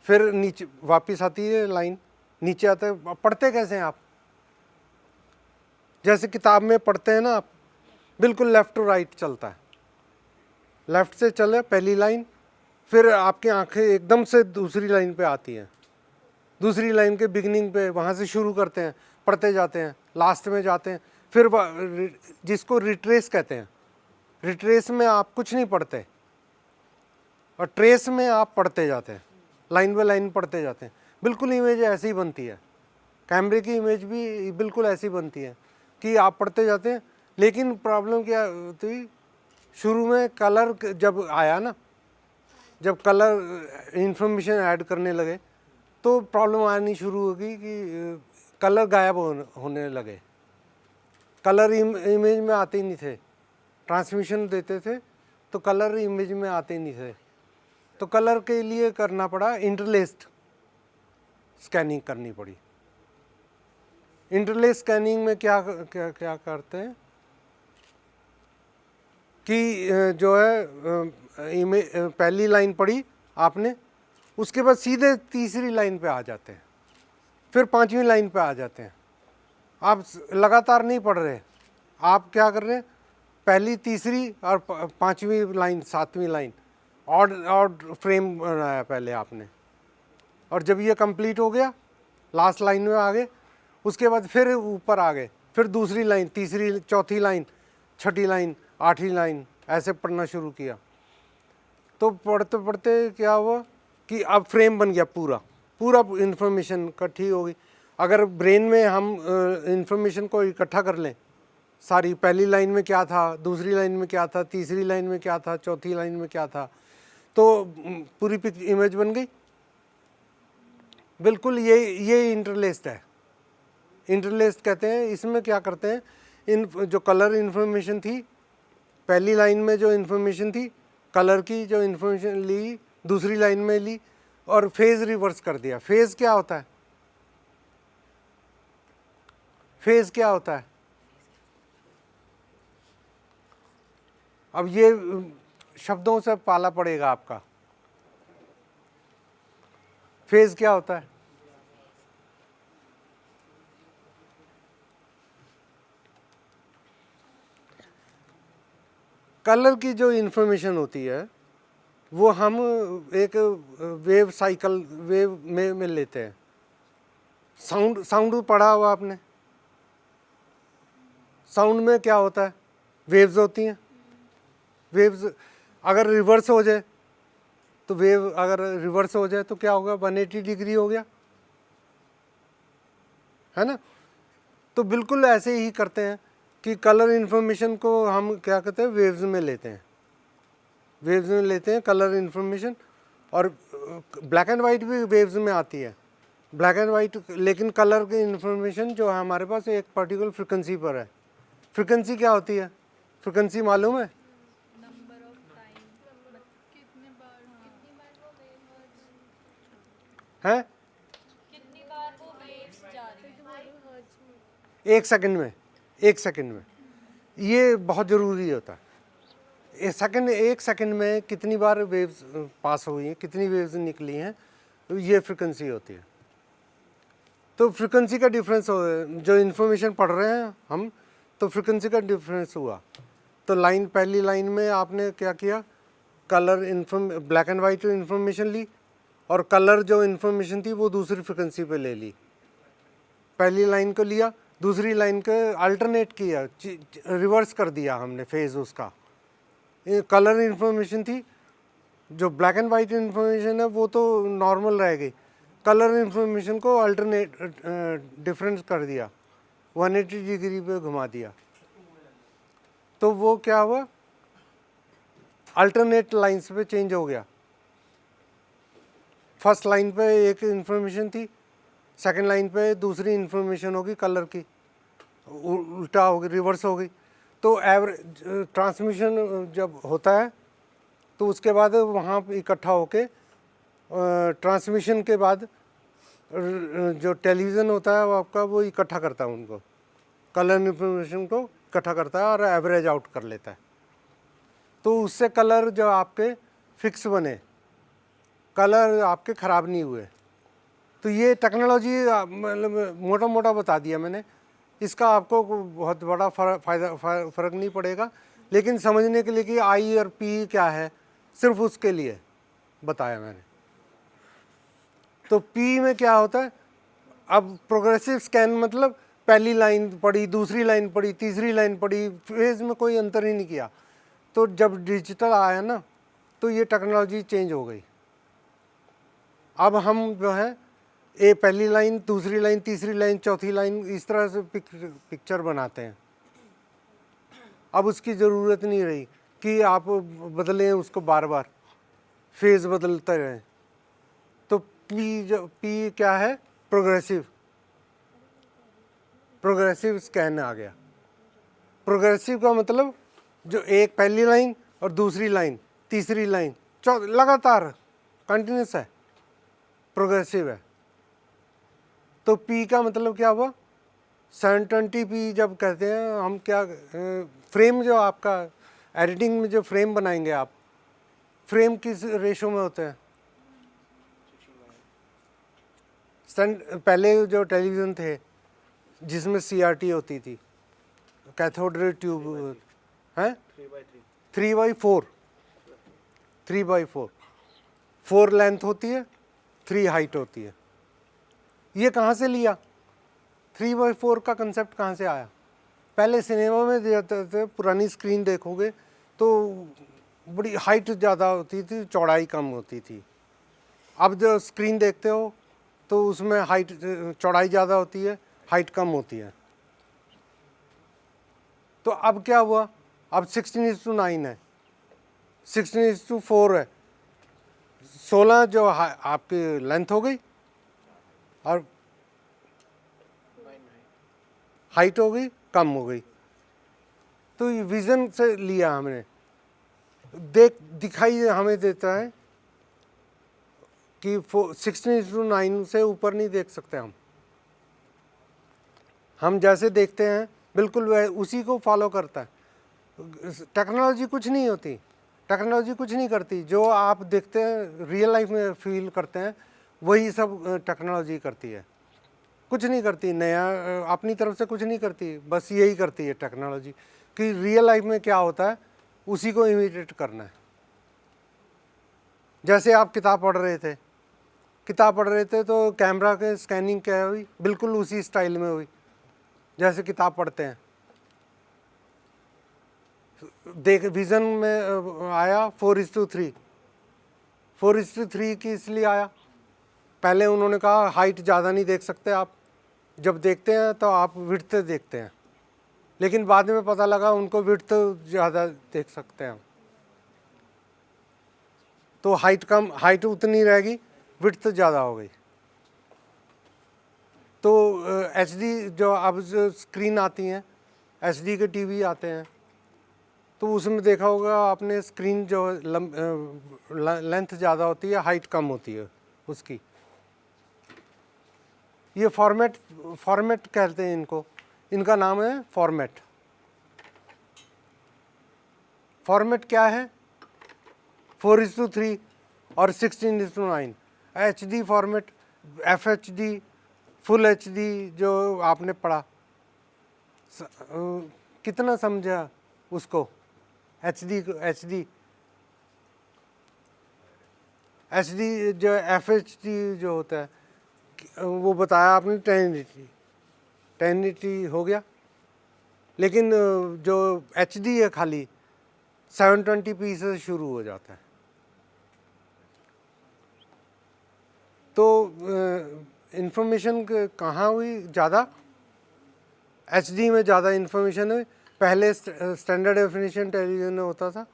फिर नीचे वापस आती है लाइन, नीचे आता है। पढ़ते कैसे हैं आप? जैसे किताब में पढ़ते हैं ना आप, बिल्कुल लेफ़्ट टू राइट चलता है। लेफ़्ट से चले पहली लाइन, फिर आपकी आंखें एकदम से दूसरी लाइन पे आती हैं, दूसरी लाइन के बिगिनिंग पे, वहाँ से शुरू करते हैं, पढ़ते जाते हैं, लास्ट में जाते हैं, फिर जिसको रिट्रेस कहते हैं। रिट्रेस में आप कुछ नहीं पढ़ते और ट्रेस में आप पढ़ते जाते हैं, लाइन बाय लाइन पढ़ते जाते हैं। बिल्कुल इमेज ऐसी ही बनती है, कैमरे की इमेज भी बिल्कुल ऐसी बनती है कि आप पढ़ते जाते हैं। लेकिन प्रॉब्लम क्या होती, शुरू में कलर जब आया ना, जब कलर इंफॉर्मेशन ऐड करने लगे तो प्रॉब्लम आनी शुरू होगी कि कलर गायब होने लगे। कलर इमेज में आते ही नहीं थे, ट्रांसमिशन देते थे तो कलर इमेज में आते ही नहीं थे। तो कलर के लिए करना पड़ा, इंटरलेस्ड स्कैनिंग करनी पड़ी। इंटरलेस स्कैनिंग में क्या करते हैं कि जो है इमेज पहली लाइन पढ़ी आपने, उसके बाद सीधे तीसरी लाइन पे आ जाते हैं, फिर पांचवी लाइन पे आ जाते हैं। आप लगातार नहीं पढ़ रहे, आप क्या कर रहे हैं, पहली तीसरी और पांचवी लाइन सातवीं लाइन ऑड फ्रेम बनाया पहले आपने, और जब ये कंप्लीट हो गया लास्ट लाइन में आ गए, उसके बाद फिर ऊपर आ गए, फिर दूसरी लाइन, तीसरी, चौथी लाइन, छठी लाइन, आठवीं लाइन, ऐसे पढ़ना शुरू किया। तो पढ़ते पढ़ते क्या हुआ कि अब फ्रेम बन गया, पूरा इंफॉर्मेशन इकट्ठी हो गई। अगर ब्रेन में हम इंफॉर्मेशन को इकट्ठा कर लें सारी, पहली लाइन में क्या था, दूसरी लाइन में क्या था, तीसरी लाइन में क्या था, चौथी लाइन में क्या था, तो पूरी इमेज बन गई। बिल्कुल ये इंटरलेस्ड है, इंटरलेस्ड कहते हैं। इसमें क्या करते हैं, इन जो कलर इन्फॉर्मेशन थी, पहली लाइन में जो इन्फॉर्मेशन थी कलर की, जो इन्फॉर्मेशन ली दूसरी लाइन में ली और फेज रिवर्स कर दिया। फेज क्या होता है, फेज क्या होता है? अब ये शब्दों से पाला पड़ेगा आपका। फेज क्या होता है? कलर की जो इन्फॉर्मेशन होती है वो हम एक वेव साइकिल वेव में लेते हैं। साउंड पढ़ा हुआ आपने? साउंड में क्या होता है, वेव्स होती हैं। वेव्स अगर रिवर्स हो जाए तो वेव अगर रिवर्स हो जाए तो क्या होगा, 180 डिग्री हो गया, है ना। तो बिल्कुल ऐसे ही करते हैं कि कलर इन्फॉर्मेशन को हम क्या कहते हैं, वेव्स में लेते हैं। वेव्स में लेते हैं कलर इन्फॉर्मेशन, और ब्लैक एंड वाइट भी वेव्स में आती है, ब्लैक एंड वाइट। लेकिन कलर की इन्फॉर्मेशन जो है हमारे पास एक पर्टिकुलर फ्रिक्वेंसी पर है। फ्रिक्वेंसी क्या होती है, फ्रिक्वेंसी मालूम है? हैं? एक सेकंड में, एक सेकंड में, ये बहुत ज़रूरी होता है। एक सेकंड में कितनी बार वेव्स पास हुई हैं, कितनी वेव्स निकली हैं, तो ये फ्रिक्वेंसी होती है। तो फ्रिक्वेंसी का डिफरेंस हो, जो इन्फॉर्मेशन पढ़ रहे हैं हम, तो फ्रिक्वेंसी का डिफरेंस हुआ। तो लाइन, पहली लाइन में आपने क्या किया, colour black and white information ली, और कलर जो इन्फॉर्मेशन थी वो दूसरी फ्रिक्वेंसी पे ले ली। पहली लाइन को लिया, दूसरी लाइन को अल्टरनेट किया, रिवर्स कर दिया हमने फेज उसका। कलर इन्फॉर्मेशन थी, जो ब्लैक एंड वाइट इन्फॉर्मेशन है वो तो नॉर्मल रह गई, कलर इन्फॉर्मेशन को अल्टरनेट डिफरेंस कर दिया, 180 डिग्री पे घुमा दिया। तो वो क्या हुआ, अल्टरनेट लाइंस पे चेंज हो गया। फर्स्ट लाइन पे एक इन्फॉर्मेशन थी, सेकंड लाइन पे दूसरी इन्फॉर्मेशन होगी कलर की, उल्टा हो गई, रिवर्स हो गई। तो एवरेज ट्रांसमिशन जब होता है तो उसके बाद वहाँ पे इकट्ठा होके ट्रांसमिशन के बाद जो टेलीविज़न होता है वो आपका, वो इकट्ठा करता है उनको, कलर इन्फॉर्मेशन को इकट्ठा करता है और एवरेज आउट कर लेता है। तो उससे कलर जो आपके फिक्स बने, कलर आपके ख़राब नहीं हुए। तो ये टेक्नोलॉजी मतलब मोटा मोटा बता दिया मैंने, इसका आपको बहुत बड़ा फ़र्क नहीं पड़ेगा, लेकिन समझने के लिए कि आई और पी क्या है, सिर्फ उसके लिए बताया मैंने। तो पी में क्या होता है, अब प्रोग्रेसिव स्कैन मतलब पहली लाइन पढ़ी, दूसरी लाइन पढ़ी, तीसरी लाइन पढ़ी, फेज में कोई अंतर ही नहीं किया। तो जब डिजिटल आया ना, तो ये टेक्नोलॉजी चेंज हो गई। अब हम जो है पहली लाइन, दूसरी लाइन, तीसरी लाइन, चौथी लाइन, इस तरह से पिक्चर बनाते हैं। अब उसकी ज़रूरत नहीं रही कि आप बदलें उसको बार बार, फेज बदलते रहें। तो पी क्या है, प्रोग्रेसिव स्कैन आ गया। प्रोग्रेसिव का मतलब जो एक पहली लाइन और दूसरी लाइन, तीसरी लाइन, लगातार कंटिन्यूस है, प्रोग्रेसिव है। तो पी का मतलब क्या हुआ, 720p जब कहते हैं हम, क्या फ्रेम जो आपका एडिटिंग में जो फ्रेम बनाएंगे आप, फ्रेम किस रेशो में होते हैं? पहले जो टेलीविज़न थे जिसमें CRT होती थी, कैथोड रे ट्यूब है, 3x4, 3x4, 4 लेंथ होती है, 3 हाइट होती है। ये कहाँ से लिया, 3x4 का कंसेप्ट कहाँ से आया? पहले सिनेमा में जाते थे, पुरानी स्क्रीन देखोगे तो बड़ी हाइट ज़्यादा होती थी, चौड़ाई कम होती थी। अब जो स्क्रीन देखते हो तो उसमें हाइट, चौड़ाई ज़्यादा होती है, हाइट कम होती है। तो अब क्या हुआ, अब 16:9 है, 16:4 है, 16 जो आपकी लेंथ हो गई, और हाइट हो गई, कम हो गई। तो ये विज़न से लिया हमने, दिखाई हमें देता है कि 16:9 से ऊपर नहीं देख सकते हम जैसे देखते हैं बिल्कुल वह उसी को फॉलो करता है। टेक्नोलॉजी कुछ नहीं होती, टेक्नोलॉजी कुछ नहीं करती, जो आप देखते हैं रियल लाइफ में फील करते हैं वही सब टेक्नोलॉजी करती है, कुछ नहीं करती नया अपनी तरफ से कुछ नहीं करती, बस यही करती है टेक्नोलॉजी कि रियल लाइफ में क्या होता है उसी को इमिटेट करना है। जैसे आप किताब पढ़ रहे थे तो कैमरा के स्कैनिंग क्या हुई, बिल्कुल उसी स्टाइल में हुई जैसे किताब पढ़ते हैं। देख विज़न में आया 4:3, 4:3 की इसलिए आया, पहले उन्होंने कहा हाइट ज़्यादा नहीं देख सकते आप, जब देखते हैं तो आप विड्थ देखते हैं, लेकिन बाद में पता लगा उनको विड्थ ज़्यादा देख सकते हैं, तो हाइट कम, हाइट उतनी रहेगी, विड्थ ज़्यादा हो गई। तो एचडी जो अब जो स्क्रीन आती हैं, एचडी के टीवी आते हैं, तो उसमें देखा होगा आपने स्क्रीन जो लेंथ ज़्यादा होती है, हाइट कम होती है उसकी। ये फॉर्मेट कहते हैं इनको, इनका नाम है फॉर्मेट। फॉर्मेट क्या है? 4:3 और 16:9। HD format, FHD, full HD जो आपने पढ़ा, कितना समझा उसको? HD जो FHD जो होता है वो बताया आपने 1080 हो गया, लेकिन जो HD है खाली 720p से शुरू हो जाता है। तो इंफॉर्मेशन कहाँ हुई ज़्यादा? HD में ज़्यादा इंफॉर्मेशन है। पहले स्टैंडर्ड डेफिनेशन टेलीविज़न होता था,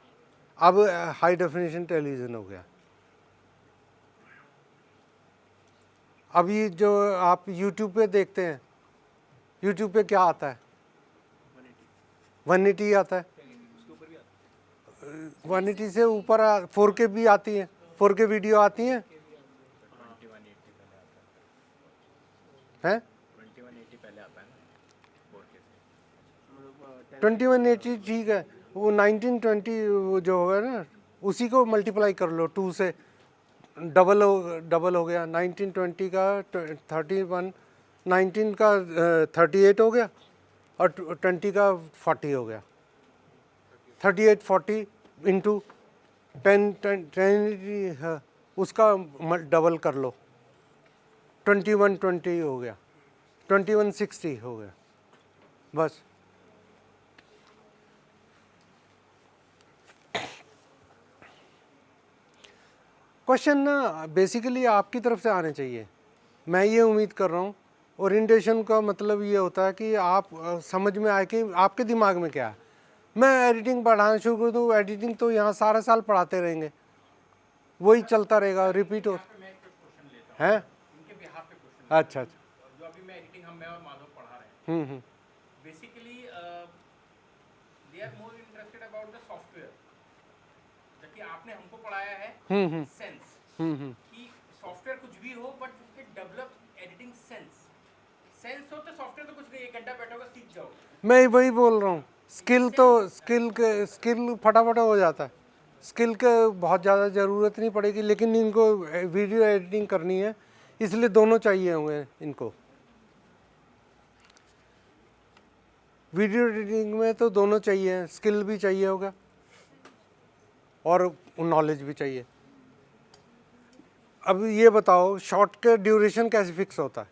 अब हाई डेफिनेशन टेलीविज़न हो गया। अब ये जो आप YouTube पे देखते हैं, YouTube पे क्या आता है? 180 आता है, 180 से ऊपर 4K भी आती है, 4K वीडियो आती हैं, 2180 ठीक है, वो 1920 वो जो होगा ना उसी को मल्टीप्लाई कर लो 2 से, डबल हो गया। 1920 का 31, 19 का 38 हो गया और 20 का 40 हो गया। 38 40 इंटू 10 उसका डबल कर लो, 2120 हो गया, 2160 हो गया, बस। क्वेश्चन ना बेसिकली आपकी तरफ से आने चाहिए, मैं ये उम्मीद कर रहा हूँ। ओरिएंटेशन का मतलब ये होता है कि आप समझ में आए कि आपके दिमाग में क्या है। मैं एडिटिंग पढ़ाना शुरू कर दूँ, एडिटिंग तो यहाँ सारा साल पढ़ाते रहेंगे, वही चलता रहेगा, रिपीट हो है। अच्छा, जो अभी मैं एडिटिंग हम मैं और माधव पढ़ा रहे हैं, basically they are more interested about the software, जबकि आपने हमको पढ़ाया है सेंस, कि सॉफ्टवेयर कुछ भी हो बट डेवलप एडिटिंग सेंस हो तो सॉफ्टवेयर तो कुछ नहीं, 1 घंटा बैठोगे सीख जाओ। मैं वही बोल रहा हूँ, स्किल फटाफट हो जाता है, स्किल के बहुत ज़्यादा ज़रूरत नहीं पड़ेगी, लेकिन इनको वीडियो एडिटिंग करनी है इसलिए दोनों चाहिए होंगे इनको। वीडियो एडिटिंग में तो दोनों चाहिए, स्किल भी चाहिए होगा और नॉलेज भी चाहिए। अब ये बताओ शॉर्ट का ड्यूरेशन कैसे फिक्स होता है?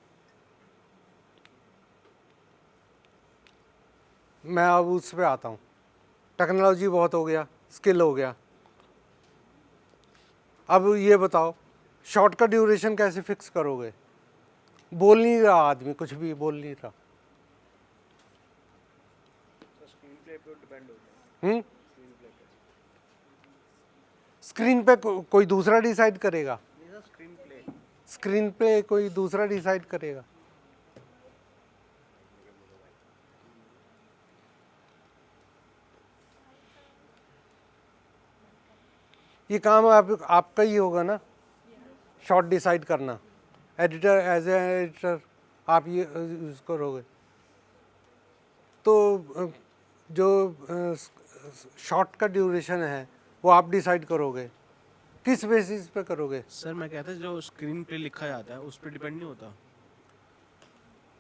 मैं अब उस पे आता हूँ। टेक्नोलॉजी बहुत हो गया, स्किल हो गया, अब ये बताओ शॉर्ट का ड्यूरेशन कैसे फिक्स करोगे? बोल नहीं रहा आदमी, कुछ भी बोल नहीं रहा। स्क्रीन पे कोई दूसरा डिसाइड करेगा? स्क्रीन पे कोई दूसरा डिसाइड करेगा। ये काम आपका ही होगा ना, शॉट डिसाइड करना। एडिटर, एज ए एडिटर आप ये यूज़ करोगे। तो जो शॉट का ड्यूरेशन है वो आप डिसाइड करोगे, किस बेसिस पे करोगे? सर मैं कहता जो स्क्रीन प्ले लिखा जाता है उस पर डिपेंड नहीं होता,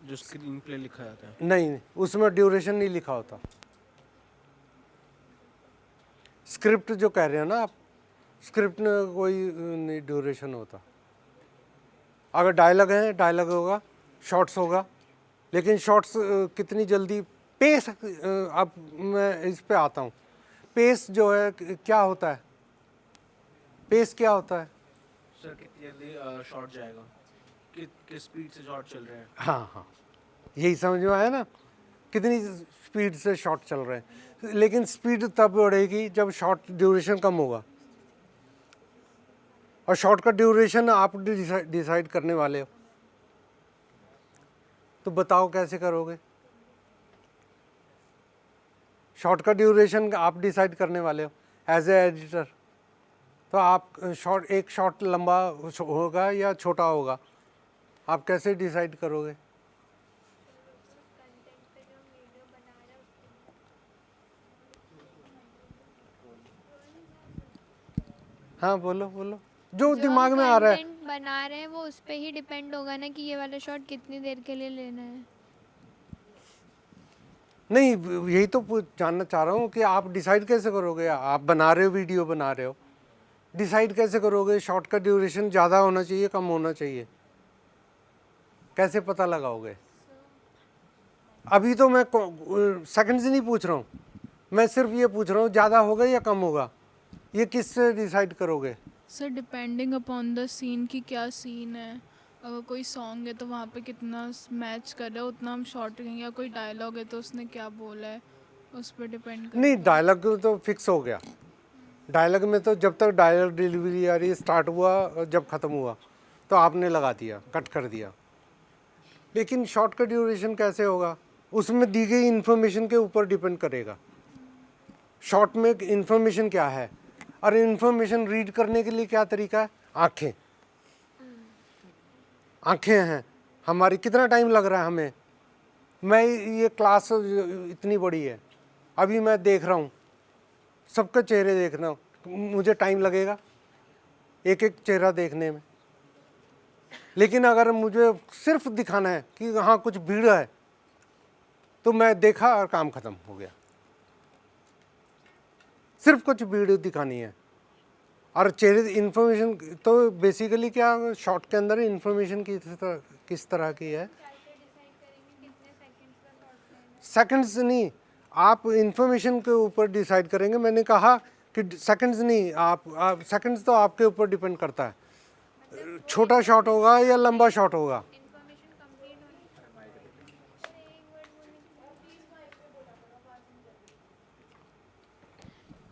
जो स्क्रीन प्ले लिखा जाता है। नहीं, उसमें ड्यूरेशन नहीं लिखा होता। स्क्रिप्ट जो कह रहे हो ना आप, स्क्रिप्ट में कोई नहीं ड्यूरेशन होता। अगर डायलॉग है, डायलॉग होगा, शॉर्ट्स होगा, लेकिन शॉर्ट्स कितनी जल्दी पेस, अब मैं इस पे आता हूँ। पेस जो है क्या होता है, पेस क्या होता है? सर कितनी जल्दी शॉट जाएगा, किस स्पीड से शॉट चल रहे हैं। हाँ हाँ, यही समझ में आया ना, कितनी स्पीड से शॉट चल रहे हैं। लेकिन स्पीड तब बढ़ेगी जब शॉट ड्यूरेशन कम होगा, और शॉट का ड्यूरेशन आप डिसाइड करने वाले हो। तो बताओ कैसे करोगे? शॉट का ड्यूरेशन आप डिसाइड करने वाले हो एज ए एडिटर। तो आप एक शॉट लंबा होगा या छोटा होगा, आप कैसे डिसाइड करोगे? हाँ बोलो बोलो, जो दिमाग में आ रहा है। कंटेंट बना रहे हैं वो उस पे ही डिपेंड होगा ना कि ये वाला शॉट कितनी देर के लिए लेना है। नहीं, यही तो जानना चाह रहा हूँ कि आप डिसाइड कैसे करोगे? आप बना रहे हो, वीडियो बना रहे हो, डिसाइड कैसे करोगे शॉट का ड्यूरेशन ज़्यादा होना चाहिए, कम होना चाहिए? कैसे पता लगाओगे? अभी तो मैं सेकंड्स नहीं पूछ रहा हूँ, मैं सिर्फ ये पूछ रहा हूँ ज़्यादा होगा या कम होगा, ये किससे डिसाइड करोगे? Sir depending upon the scene की क्या सीन है। अगर कोई सॉन्ग है तो वहाँ पे कितना मैच कर रहा है उतना हम शॉर्ट रखेंगे, या कोई डायलॉग है तो उसने क्या बोला है उस पर डिपेंड कर। नहीं, डायलॉग तो फिक्स हो गया। डायलॉग में तो जब तक डायलॉग डिलीवरी आ रही स्टार्ट हुआ और जब ख़त्म हुआ तो आपने लगा दिया, कट कर दिया। लेकिन शॉर्ट का ड्यूरेशन कैसे होगा? उसमें दी गई इन्फॉर्मेशन के ऊपर डिपेंड करेगा। शॉर्ट में इन्फॉर्मेशन क्या है, और इन्फॉर्मेशन रीड करने के लिए क्या तरीका है? आँखें। आँखें हैं हमारी, कितना टाइम लग रहा है हमें? मैं ये क्लास इतनी बड़ी है, अभी मैं देख रहा हूँ, सबके चेहरे देख रहा हूँ, मुझे टाइम लगेगा एक एक चेहरा देखने में। लेकिन अगर मुझे सिर्फ दिखाना है कि हाँ कुछ भीड़ है, तो मैं देखा और काम खत्म हो गया। सिर्फ कुछ भीड़ दिखानी है और चेहरे इन्फॉर्मेशन। तो बेसिकली क्या शॉर्ट के अंदर इन्फॉर्मेशन किस तरह की है? सेकंड्स नहीं, आप इन्फॉर्मेशन के ऊपर डिसाइड करेंगे। मैंने कहा कि सेकंड्स नहीं, आप सेकंड्स तो आपके ऊपर डिपेंड करता है, छोटा शॉट होगा या लंबा शॉट होगा।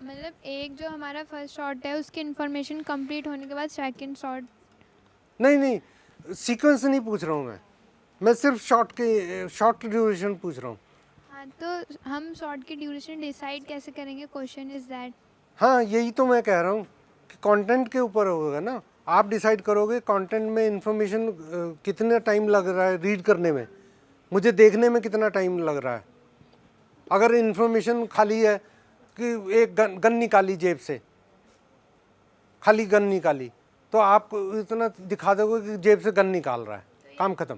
मतलब एक जो हमारा फर्स्ट शॉट है उसकी इन्फॉर्मेशन कंप्लीट होने के बाद सेकंड शॉट। नहीं, सीक्वेंस नहीं पूछ रहा हूँ मैं सिर्फ शॉर्ट ड्यूरेशन पूछ रहा हूँ। हाँ, तो हम शॉट की ड्यूरेशन डिसाइड कैसे करेंगे? Question is that. हाँ, यही तो मैं कह रहा हूँ कि कंटेंट के ऊपर होगा ना, आप डिसाइड करोगे कंटेंट में इंफॉर्मेशन कितना टाइम लग रहा है रीड करने में, मुझे देखने में कितना टाइम लग रहा है। अगर इंफॉर्मेशन खाली है कि एक गन निकाली जेब से, खाली गन निकाली, तो आप इतना दिखा दोगे कि जेब से गन निकाल रहा है, काम खत्म।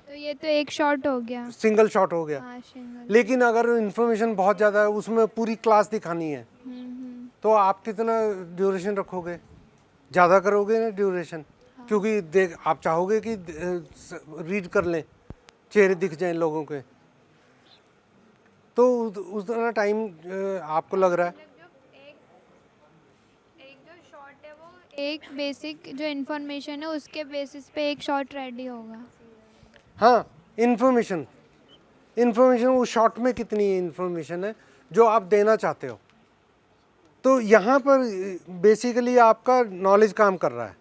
तो ये तो एक शॉट हो गया, सिंगल शॉट हो गया। हाँ सिंगल। लेकिन अगर इंफॉर्मेशन बहुत ज़्यादा है, उसमें पूरी क्लास दिखानी है, तो आप कितना ड्यूरेशन रखोगे? ज़्यादा करोगे ना ड्यूरेशन, क्योंकि देख आप चाहोगे कि रीड कर लें, चेहरे दिख जाएं लोगों के, तो उतना टाइम आपको लग रहा है। एक जो शॉट है वो एक बेसिक जो इन्फॉर्मेशन है उसके बेसिस पे एक शॉट रेडी होगा। हाँ, इन्फॉर्मेशन उस शॉट में कितनी इन्फॉर्मेशन है जो आप देना चाहते हो। तो यहाँ पर बेसिकली आपका नॉलेज काम कर रहा है,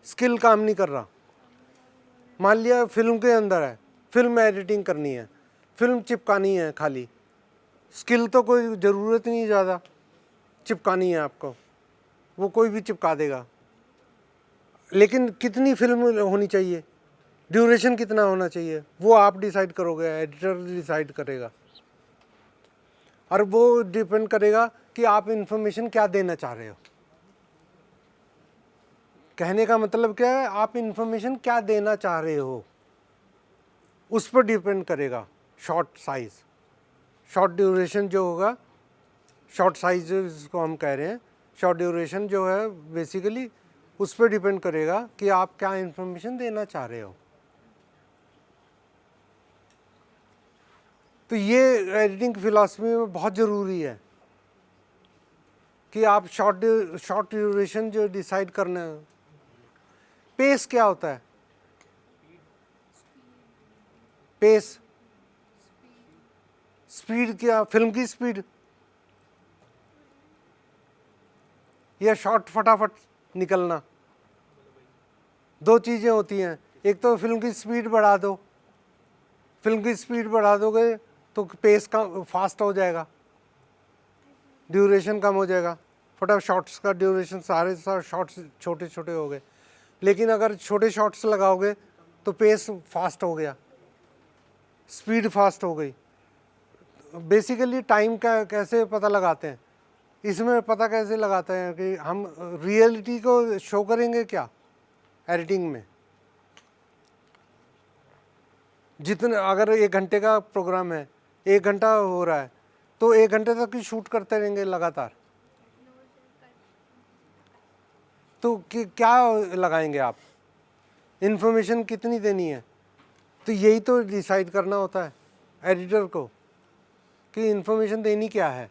स्किल काम नहीं कर रहा। मान लिया फिल्म के अंदर है, फिल्म एडिटिंग करनी है, फिल्म चिपकानी है, खाली स्किल तो कोई ज़रूरत नहीं ज़्यादा, चिपकानी है आपको, वो कोई भी चिपका देगा। लेकिन कितनी फिल्म होनी चाहिए, ड्यूरेशन कितना होना चाहिए, वो आप डिसाइड करोगे, एडिटर डिसाइड करेगा। और वो डिपेंड करेगा कि आप इंफॉर्मेशन क्या देना चाह रहे हो। कहने का मतलब क्या है, आप इंफॉर्मेशन क्या देना चाह रहे हो, उस पर डिपेंड करेगा शॉर्ट साइज, शॉर्ट ड्यूरेशन जो होगा, शॉर्ट साइज जिसको हम कह रहे हैं, शॉर्ट ड्यूरेशन जो है बेसिकली उस पर डिपेंड करेगा कि आप क्या इंफॉर्मेशन देना चाह रहे हो। तो ये एडिटिंग फिलॉसफी में बहुत ज़रूरी है कि आप शॉर्ट ड्यूरेशन जो डिसाइड करना है। पेस क्या होता है, पेस, स्पीड क्या, फिल्म की स्पीड या शॉर्ट फटाफट निकलना, दो चीज़ें होती हैं। एक तो फिल्म की स्पीड बढ़ा दो, फिल्म की स्पीड बढ़ा दोगे तो पेस का फास्ट हो जाएगा, ड्यूरेशन कम हो जाएगा, फटाफट शॉट्स का ड्यूरेशन सारे शॉट्स छोटे छोटे हो गए। लेकिन अगर छोटे शॉट्स लगाओगे तो पेस फास्ट हो गया, स्पीड फास्ट हो गई। बेसिकली टाइम का कैसे पता लगाते हैं, इसमें पता कैसे लगाते हैं कि हम रियलिटी को शो करेंगे क्या एडिटिंग में। जितने अगर 1 घंटे का प्रोग्राम है, 1 घंटा हो रहा है, तो 1 घंटे तक ही शूट करते रहेंगे लगातार, तो क्या लगाएंगे आप, इन्फॉर्मेशन कितनी देनी है। तो यही तो डिसाइड करना होता है एडिटर को कि इन्फॉर्मेशन देनी क्या है।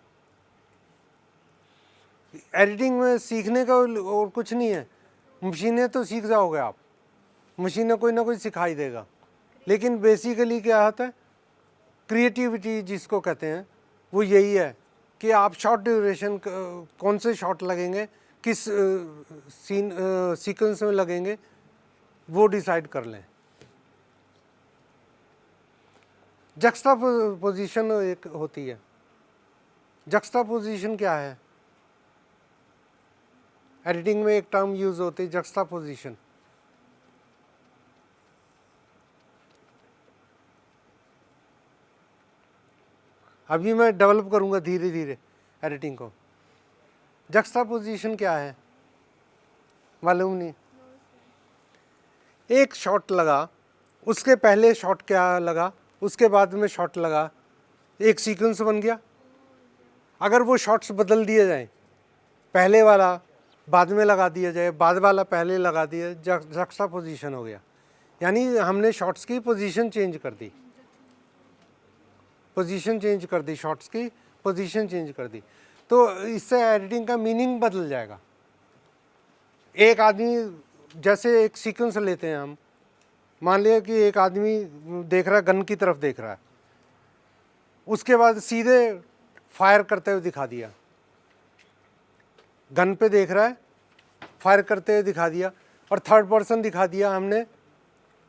एडिटिंग में सीखने का और कुछ नहीं है, मशीनें तो सीख जाओगे आप, मशीनें कोई ना कोई सिखाई देगा। लेकिन बेसिकली क्या होता है, क्रिएटिविटी जिसको कहते हैं, वो यही है कि आप शॉर्ट ड्यूरेशन कौन से शॉट लगेंगे, किस सीक्वेंस में लगेंगे, वो डिसाइड कर लें। जक्सटापोजिशन एक होती है। जक्सटापोजिशन क्या है, एडिटिंग में एक टर्म यूज होती है जक्सटापोजिशन। अभी मैं डेवलप करूंगा धीरे धीरे एडिटिंग को। जक्सटापोजिशन क्या है मालूम नहीं। एक शॉट लगा, उसके पहले शॉट क्या लगा, उसके बाद में शॉट लगा, एक सीक्वेंस बन गया। अगर वो शॉट्स बदल दिए जाएं, पहले वाला बाद में लगा दिया जाए, बाद वाला पहले लगा दिया, जक्सटापोजिशन हो गया। यानी हमने शॉट्स की पोजीशन चेंज कर दी, पोजीशन चेंज कर दी, शॉट्स की पोजीशन चेंज कर दी। तो इससे एडिटिंग का मीनिंग बदल जाएगा। एक आदमी, जैसे एक सीक्वेंस लेते हैं हम, मान लिया कि एक आदमी देख रहा है, गन की तरफ देख रहा है, उसके बाद सीधे फायर करते हुए दिखा दिया, गन पे देख रहा है, फायर करते हुए दिखा दिया, और थर्ड पर्सन दिखा दिया हमने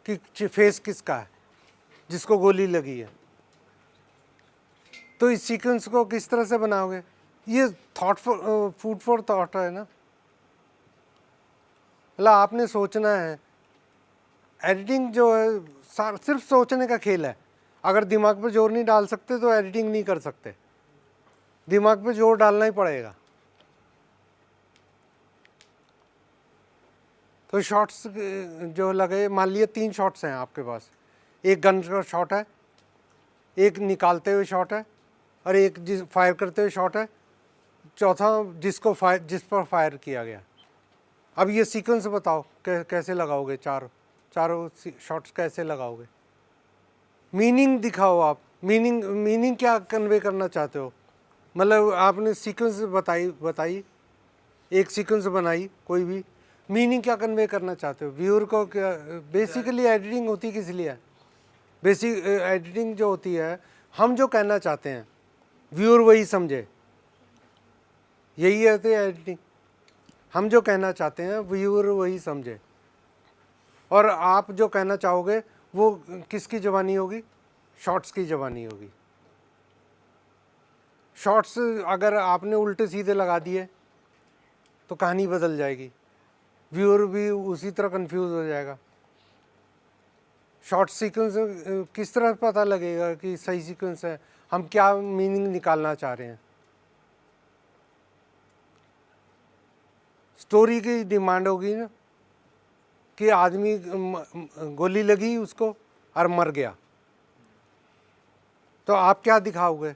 कि फेस किसका है जिसको गोली लगी है। तो इस सीक्वेंस को किस तरह से बनाओगे, ये फूड फॉर थॉट है ना। मतलब आपने सोचना है। एडिटिंग जो है सिर्फ सोचने का खेल है। अगर दिमाग पे जोर नहीं डाल सकते तो एडिटिंग नहीं कर सकते, दिमाग पे जोर डालना ही पड़ेगा। तो शॉट्स जो लगे, मान लिया 3 शॉट्स हैं आपके पास, एक गन का शॉट है, एक निकालते हुए शॉट है, और एक जिस फायर करते हुए शॉट है, चौथा जिस पर फायर किया गया। अब ये सीक्वेंस बताओ कैसे लगाओगे, चारों शॉट्स कैसे लगाओगे, मीनिंग दिखाओ आप। मीनिंग क्या कन्वे करना चाहते हो। मतलब आपने सीक्वेंस बताई, एक सीक्वेंस बनाई कोई भी, मीनिंग क्या कन्वे करना चाहते हो व्यूअर को। क्या बेसिकली एडिटिंग होती किस लिए है, बेसिक एडिटिंग जो होती है, हम जो कहना चाहते हैं व्यूअर वही समझे, यही है तो एडिटिंग। हम जो कहना चाहते हैं व्यूअर वही समझे, और आप जो कहना चाहोगे वो किसकी ज़बानी होगी? शॉर्ट्स की ज़बानी होगी। शॉर्ट्स अगर आपने उल्टे सीधे लगा दिए तो कहानी बदल जाएगी, व्यूअर भी उसी तरह कंफ्यूज हो जाएगा। शॉर्ट सीक्वेंस किस तरह पता लगेगा कि सही सीक्वेंस है, हम क्या मीनिंग निकालना चाह रहे हैं? स्टोरी की डिमांड होगी ना कि आदमी गोली लगी उसको और मर गया, तो आप क्या दिखाओगे?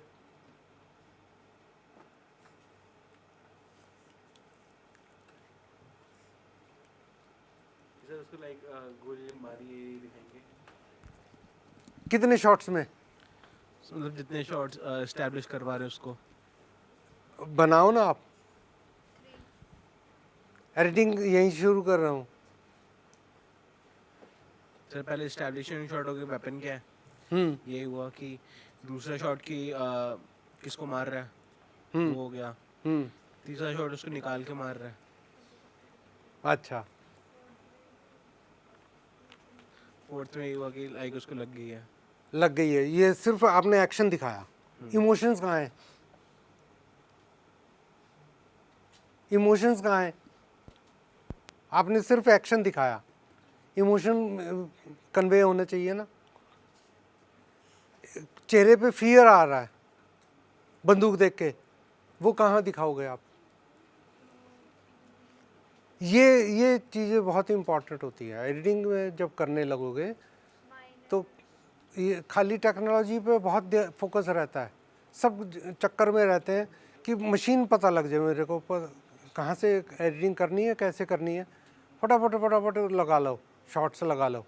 सर उसको लाइक गोली मारी ये दिखाएंगे, कितने शॉट्स में? मतलब जितने शॉट्स एस्टैब्लिश करवा रहे हैं उसको। बनाओ ना आप। एडिटिंग यहीं शुरू कर रहा हूँ। सर पहले एस्टैब्लिशिंग शॉट हो गया, वेपन क्या है, ये हुआ कि दूसरा शॉट की किसको मार रहा है वो हो गया, तीसरा शॉट उसको निकाल के मार रहा है। अच्छा, फोर्थ में ये हुआ कि लाइक उसको लग गई है। लग गई है। ये सिर्फ आपने एक्शन दिखाया, इमोशंस कहाँ है? इमोशंस कहाँ है? आपने सिर्फ एक्शन दिखाया, इमोशन कन्वे होना चाहिए ना। चेहरे पे फियर आ रहा है बंदूक देख के, वो कहाँ दिखाओगे आप? ये चीज़ें बहुत इम्पॉर्टेंट होती है एडिटिंग में। जब करने लगोगे तो ये खाली टेक्नोलॉजी पे बहुत फोकस रहता है, सब चक्कर में रहते हैं कि मशीन पता लग जाए मेरे को कहाँ से एडिटिंग करनी है, कैसे करनी है, फटाफट फटाफट लगा लो, शॉर्ट्स लगा लो।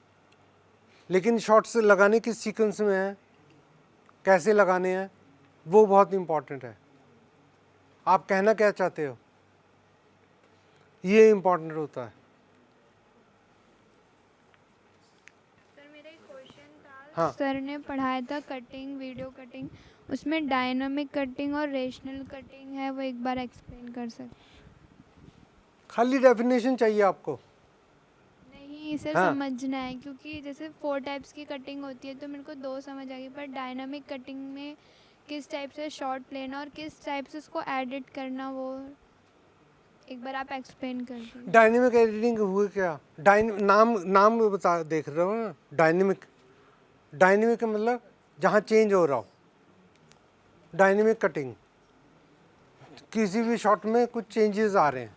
लेकिन शॉर्ट्स लगाने की सीक्वेंस में है, कैसे लगाने हैं, वो बहुत इम्पॉर्टेंट है। आप कहना क्या चाहते हो, ये इम्पॉर्टेंट होता है। सर मेरा एक क्वेश्चन था। हाँ। सर ने पढ़ाया था कटिंग, वीडियो कटिंग, उसमें डायनामिक कटिंग और रेशनल कटिंग है, वो एक बार एक्सप्लेन कर सकते? खाली डेफिनेशन चाहिए आपको? नहीं सर, हाँ। समझना है क्योंकि जैसे 4 टाइप्स की कटिंग होती है तो मेरे को 2 समझ आ गई, पर डायनामिक कटिंग में किस टाइप से शॉर्ट लेना और किस टाइप से उसको एडिट करना, वो एक बार आप एक्सप्लेन कर दीजिए। डायनेमिक एडिटिंग हुए क्या? नाम बता, देख रहे हो ना, डायनेमिक। डायनेमिक का मतलब जहाँ चेंज हो रहा हो। डायनेमिक कटिंग, किसी भी शॉट में कुछ चेंजेस आ रहे हैं,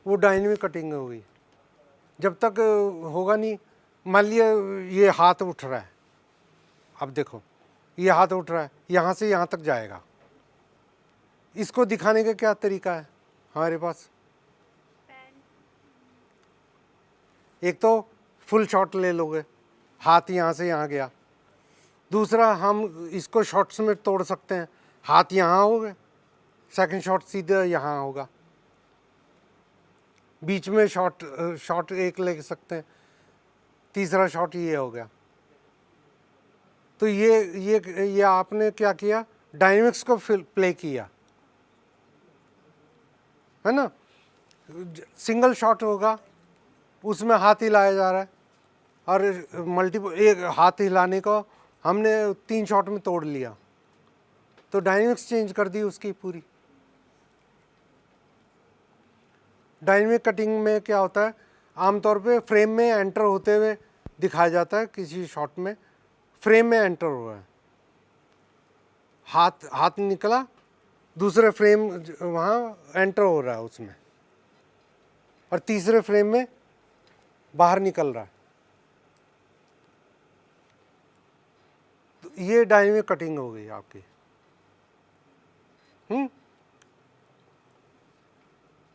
वो डायनेमिक कटिंग होगी। जब तक होगा नहीं, मान लिया ये हाथ उठ रहा है, अब देखो ये हाथ उठ रहा है, यहाँ से यहाँ तक जाएगा, इसको दिखाने का क्या तरीका है हमारे पास? एक तो फुल शॉट ले लोगे, हाथ यहाँ से यहाँ गया। दूसरा, हम इसको शॉट्स में तोड़ सकते हैं, हाथ यहाँ हो गए, सेकंड शॉट सीधा यहाँ होगा, बीच में शॉट एक ले सकते हैं, तीसरा शॉट ये हो गया। तो ये आपने क्या किया, डायनेमिक्स को प्ले किया है ना। सिंगल शॉट होगा, उसमें हाथ हिलाया जा रहा है, और मल्टीपल एक हाथ हिलाने को हमने 3 शॉट में तोड़ लिया, तो डायनेमिक्स चेंज कर दी उसकी पूरी। डायनेमिक कटिंग में क्या होता है, आमतौर पे फ्रेम में एंटर होते हुए दिखाया जाता है। किसी शॉट में फ्रेम में एंटर हो रहा है, हाथ निकला, दूसरे फ्रेम वहाँ एंटर हो रहा है उसमें, और तीसरे फ्रेम में बाहर निकल रहा है। तो ये डायनेमिक कटिंग हो गई आपकी।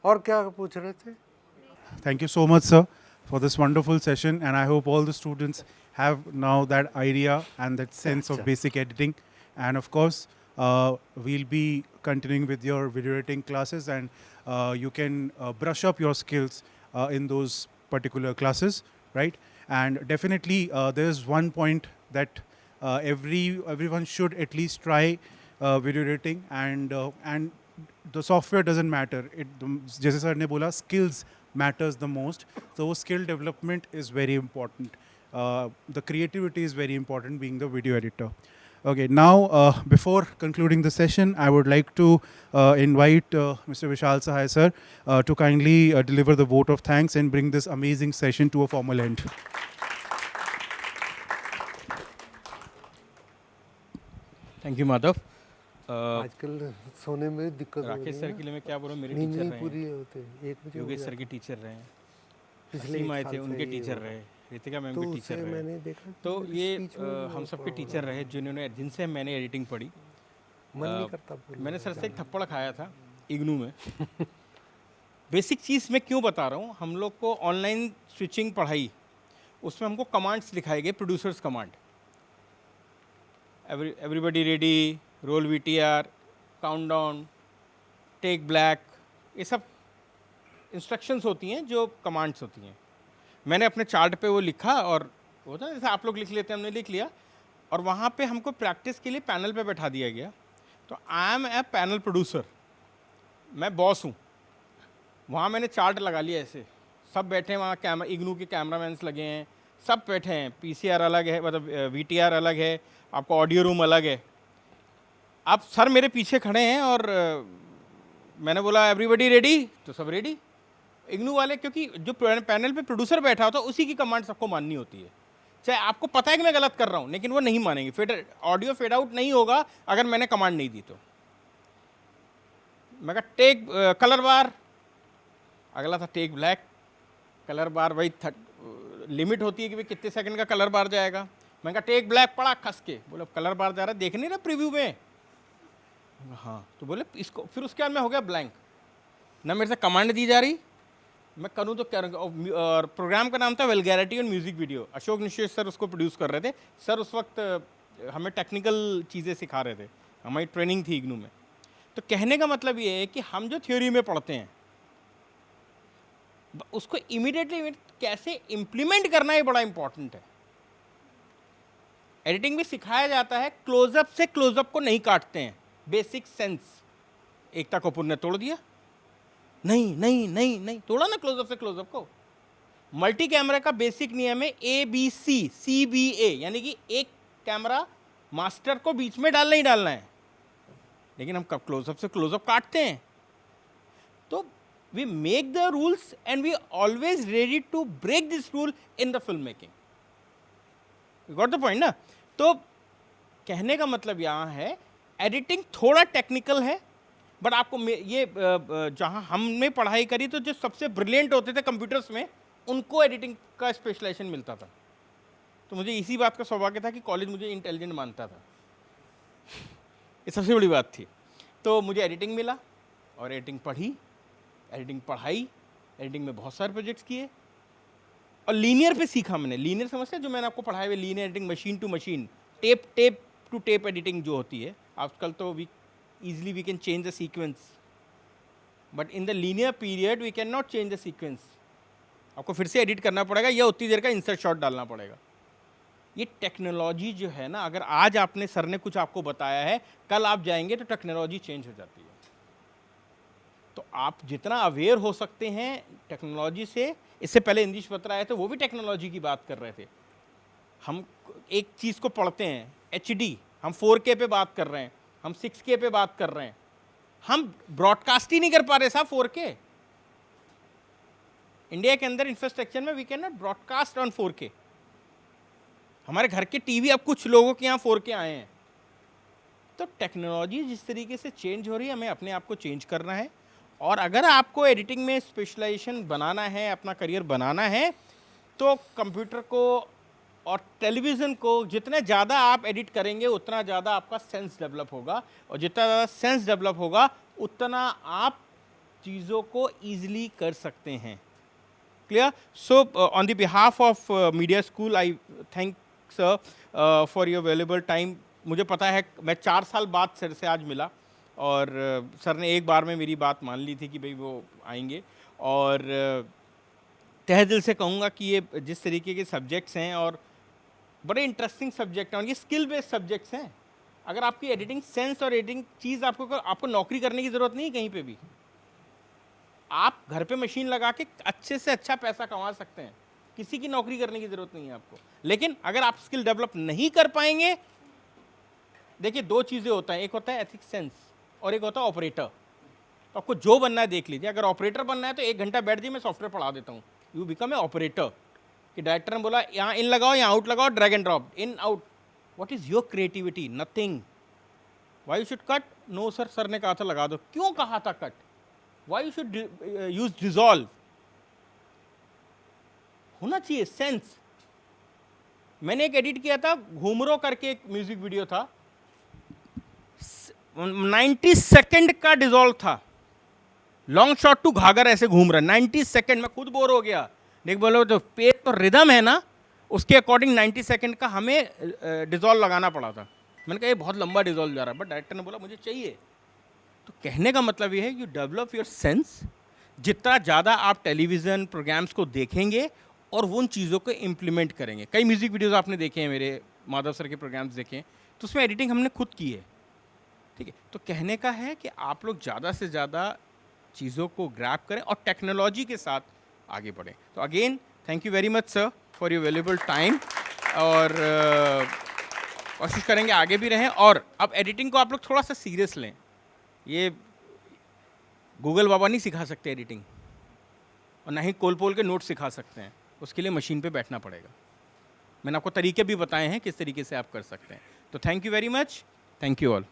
और क्या पूछ रहे थे? Thank you so much, sir, for this wonderful session. And I hope all the students have now that idea and that sense of Acha. basic editing. And of course, we'll be continuing with your video editing classes, and you can brush up your skills in those particular classes, right? And definitely, there's one point that everyone should at least try video editing, and the software doesn't matter. जैसे sir ने बोला, skills matters the most. So skill development is very important. The creativity is very important, being the video editor. Okay, now before concluding the session, I would like to invite Mr. Vishal Sahai sir to kindly deliver the vote of thanks and bring this amazing session to a formal end. Thank you Madhav. आजकल सोने में दिक्कत हो रही राकेश है sir ना। के लिए मैं क्या बोलूँ, मेरे नींद टीचर नहीं रहे पूरी हैं, होते 1 बजे हो योगेश जाता सर के टीचर रहे हैं, पिछले सीमा 1 थे साल उनके से ये टीचर हो रहा रहे, है। रितिका मैम तो के उससे टीचर रहे। मैंने देखा तो कि ये speech में भी हम वो सबके प्रॉब्लम टीचर रहे जिन्होंने जिनसे मैंने एडिटिंग पढ़ी। मन नहीं करता बोलने मैंने में सर से एक जाने थप्पड़ खाया था इग्नू में। बेसिक चीज़ मैं क्यों बता रहा हूँ, हम लोग को ऑनलाइन स्विचिंग पढ़ाई, उसमें हमको कमांड्स लिखाए गए, producers command, everybody ready, roll VTR, countdown, take black, ये सब इंस्ट्रक्शंस होती हैं जो कमांड्स होती हैं। मैंने अपने चार्ट पे वो लिखा, और होता है जैसे आप लोग लिख लेते हैं, हमने लिख लिया, और वहाँ पे हमको प्रैक्टिस के लिए पैनल पे बैठा दिया गया। तो I am a panel producer, मैं बॉस हूँ। वहाँ मैंने चार्ट लगा लिया ऐसे, सब बैठे हैं वहाँ, इग्नू के कैमरामैन्स लगे हैं, सब बैठे हैं, PCR अलग है, मतलब VTR अलग है, आपका ऑडियो रूम अलग है। अब सर मेरे पीछे खड़े हैं और मैंने बोला एवरीबॉडी रेडी, तो सब रेडी। इग्नू वाले, क्योंकि जो पैनल पे प्रोड्यूसर बैठा होता है उसी की कमांड सबको माननी होती है, चाहे आपको पता है कि मैं गलत कर रहा हूँ, लेकिन वो नहीं मानेंगे। ऑडियो फेड आउट नहीं होगा अगर मैंने कमांड नहीं दी तो। मैं कहा टेक कलर बार, अगला था टेक ब्लैक, कलर बार वही लिमिट होती है कि भाई कितने सेकंड का कलर बार जाएगा। मैं कहा टेक ब्लैक पड़ा खस के, बोले कलर बार जा रहा है, देख नहीं रहा प्रीव्यू में? हाँ, तो बोले इसको, फिर उसके बाद में हो गया ब्लैंक, ना मेरे से कमांड दी जा रही, मैं करूँ तो क्या। और प्रोग्राम का नाम था vulgarity on music video, Ashok Nishesh sir उसको प्रोड्यूस कर रहे थे। सर उस वक्त हमें टेक्निकल चीज़ें सिखा रहे थे, हमारी ट्रेनिंग थी इग्नू में। तो कहने का मतलब ये है कि हम जो थ्योरी में पढ़ते हैं उसको इमीडिएटली कैसे इम्प्लीमेंट करना, ये बड़ा इंपॉर्टेंट है। एडिटिंग में सिखाया जाता है क्लोजअप से क्लोजअप को नहीं काटते हैं, बेसिक सेंस। एकता कपूर ने तोड़ दिया, नहीं नहीं नहीं नहीं, तोड़ा ना क्लोजअप से क्लोजअप को। मल्टी कैमरा का बेसिक नियम है ABC CBA, यानी कि एक कैमरा मास्टर को बीच में डालना ही डालना है, लेकिन हम कब क्लोजअप से क्लोजअप काटते हैं। तो we make the rules and we always ready to break this rule in the film making. You got the point ना? तो कहने का मतलब यहाँ है एडिटिंग थोड़ा टेक्निकल है, बट आपको ये जहाँ हमने पढ़ाई करी तो जो सबसे ब्रिलियंट होते थे कंप्यूटर्स में, उनको एडिटिंग का स्पेशलाइजेशन मिलता था। तो मुझे इसी बात का सौभाग्य था कि कॉलेज मुझे इंटेलिजेंट मानता था, ये सबसे बड़ी बात थी। तो मुझे एडिटिंग मिला और एडिटिंग पढ़ी, एडिटिंग पढ़ाई, एडिटिंग में बहुत सारे प्रोजेक्ट्स किए, और लीनियर पे सीखा मैंने। लीनियर समझते हैं जो मैंने आपको पढ़ाया हुआ, linear editing, machine to machine, tape to tape editing जो होती है आजकल। तो easily we can change the sequence, but in the linear period we cannot change the sequence. आपको फिर से एडिट करना पड़ेगा या उतनी देर का इंसर्ट शॉट डालना पड़ेगा। ये टेक्नोलॉजी जो है ना, अगर आज आपने सर ने कुछ आपको बताया है, कल आप जाएंगे तो टेक्नोलॉजी चेंज हो जाती है। तो आप जितना अवेयर हो सकते हैं टेक्नोलॉजी से। इससे पहले इंदिश बत्रा आए थे, वो भी टेक्नोलॉजी की बात कर रहे थे। हम एक चीज़ को पढ़ते हैं HD, हम 4K पे बात कर रहे हैं, हम 6K पे बात कर रहे हैं, हम ब्रॉडकास्ट ही नहीं कर पा रहे साहब 4K। इंडिया के अंदर इंफ्रास्ट्रक्चर में we can not broadcast on 4K। हमारे घर के टीवी अब कुछ लोगों के यहाँ 4K आए हैं। तो टेक्नोलॉजी जिस तरीके से चेंज हो रही है, हमें अपने आप को चेंज करना है। और अगर आपको एडिटिंग में स्पेशलाइजेशन बनाना है, अपना करियर बनाना है, तो कंप्यूटर को और टेलीविज़न को जितने ज़्यादा आप एडिट करेंगे उतना ज़्यादा आपका सेंस डेवलप होगा, और जितना ज़्यादा सेंस डेवलप होगा उतना आप चीज़ों को ईजिली कर सकते हैं। Clear? So on the behalf of media school, I thank sir for your valuable time. मुझे पता है मैं 4 साल बाद सर से आज मिला, और सर ने एक बार में मेरी बात मान ली थी कि भाई वो आएंगे। और तहे दिल से कहूँगा कि ये जिस तरीके के सब्जेक्ट्स हैं, और बड़े इंटरेस्टिंग सब्जेक्ट हैं, और ये स्किल बेस्ड सब्जेक्ट्स हैं। अगर आपकी एडिटिंग सेंस और एडिटिंग चीज़ आपको नौकरी करने की ज़रूरत नहीं है कहीं पे भी। आप घर पे मशीन लगा के अच्छे से अच्छा पैसा कमा सकते हैं, किसी की नौकरी करने की ज़रूरत नहीं है आपको। लेकिन अगर आप स्किल डेवलप नहीं कर पाएंगे, देखिए दो चीज़ें होता है, एक होता है एथिक्स सेंस और एक होता है ऑपरेटर। तो आपको जो बनना है देख लीजिए। अगर ऑपरेटर बनना है तो 1 घंटा बैठ जाइए, मैं सॉफ्टवेयर पढ़ा देता हूँ। You become a operator. कि डायरेक्टर ने बोला यहाँ इन लगाओ, यहाँ आउट लगाओ, drag and drop, in out. What is your creativity? Nothing. Why you should cut? No sir, sir ने कहा था लगा दो। क्यों कहा था cut? Why you should use dissolve? होना चाहिए सेंस। मैंने एक एडिट किया था, घूमरो करके एक म्यूजिक वीडियो था, 90 सेकंड का डिजॉल्व था। लॉन्ग शॉट टू घाघर ऐसे घूम रहा है 90 सेकंड। मैं खुद बोर हो गया। देख बोलो जो पेज तो रिदम है ना, उसके अकॉर्डिंग 90 सेकंड का हमें डिजॉल्व लगाना पड़ा था। मैंने कहा ये बहुत लंबा डिजॉल्व जा रहा है, बट डायरेक्टर ने बोला मुझे चाहिए। तो कहने का मतलब ये है यू डेवलप योर सेंस। जितना ज़्यादा आप टेलीविज़न प्रोग्राम्स को देखेंगे और वो उन चीज़ों को इम्प्लीमेंट करेंगे। कई म्यूज़िक वीडियोज़ आपने देखे हैं, मेरे माधव सर के प्रोग्राम्स देखे हैं, तो उसमें एडिटिंग हमने खुद की है। ठीक है, तो कहने का है कि आप लोग ज़्यादा से ज़्यादा चीज़ों को ग्रैब करें और टेक्नोलॉजी के साथ आगे बढ़ें। तो again thank you very much sir for your valuable time. और कोशिश करेंगे आगे भी रहें। और अब एडिटिंग को आप लोग थोड़ा सा सीरियस लें। ये गूगल बाबा नहीं सिखा सकते एडिटिंग, और ना ही कोल पोल के नोट सिखा सकते हैं। उसके लिए मशीन पे बैठना पड़ेगा। मैंने आपको तरीके भी बताए हैं किस तरीके से आप कर सकते हैं। तो thank you very much, thank you all.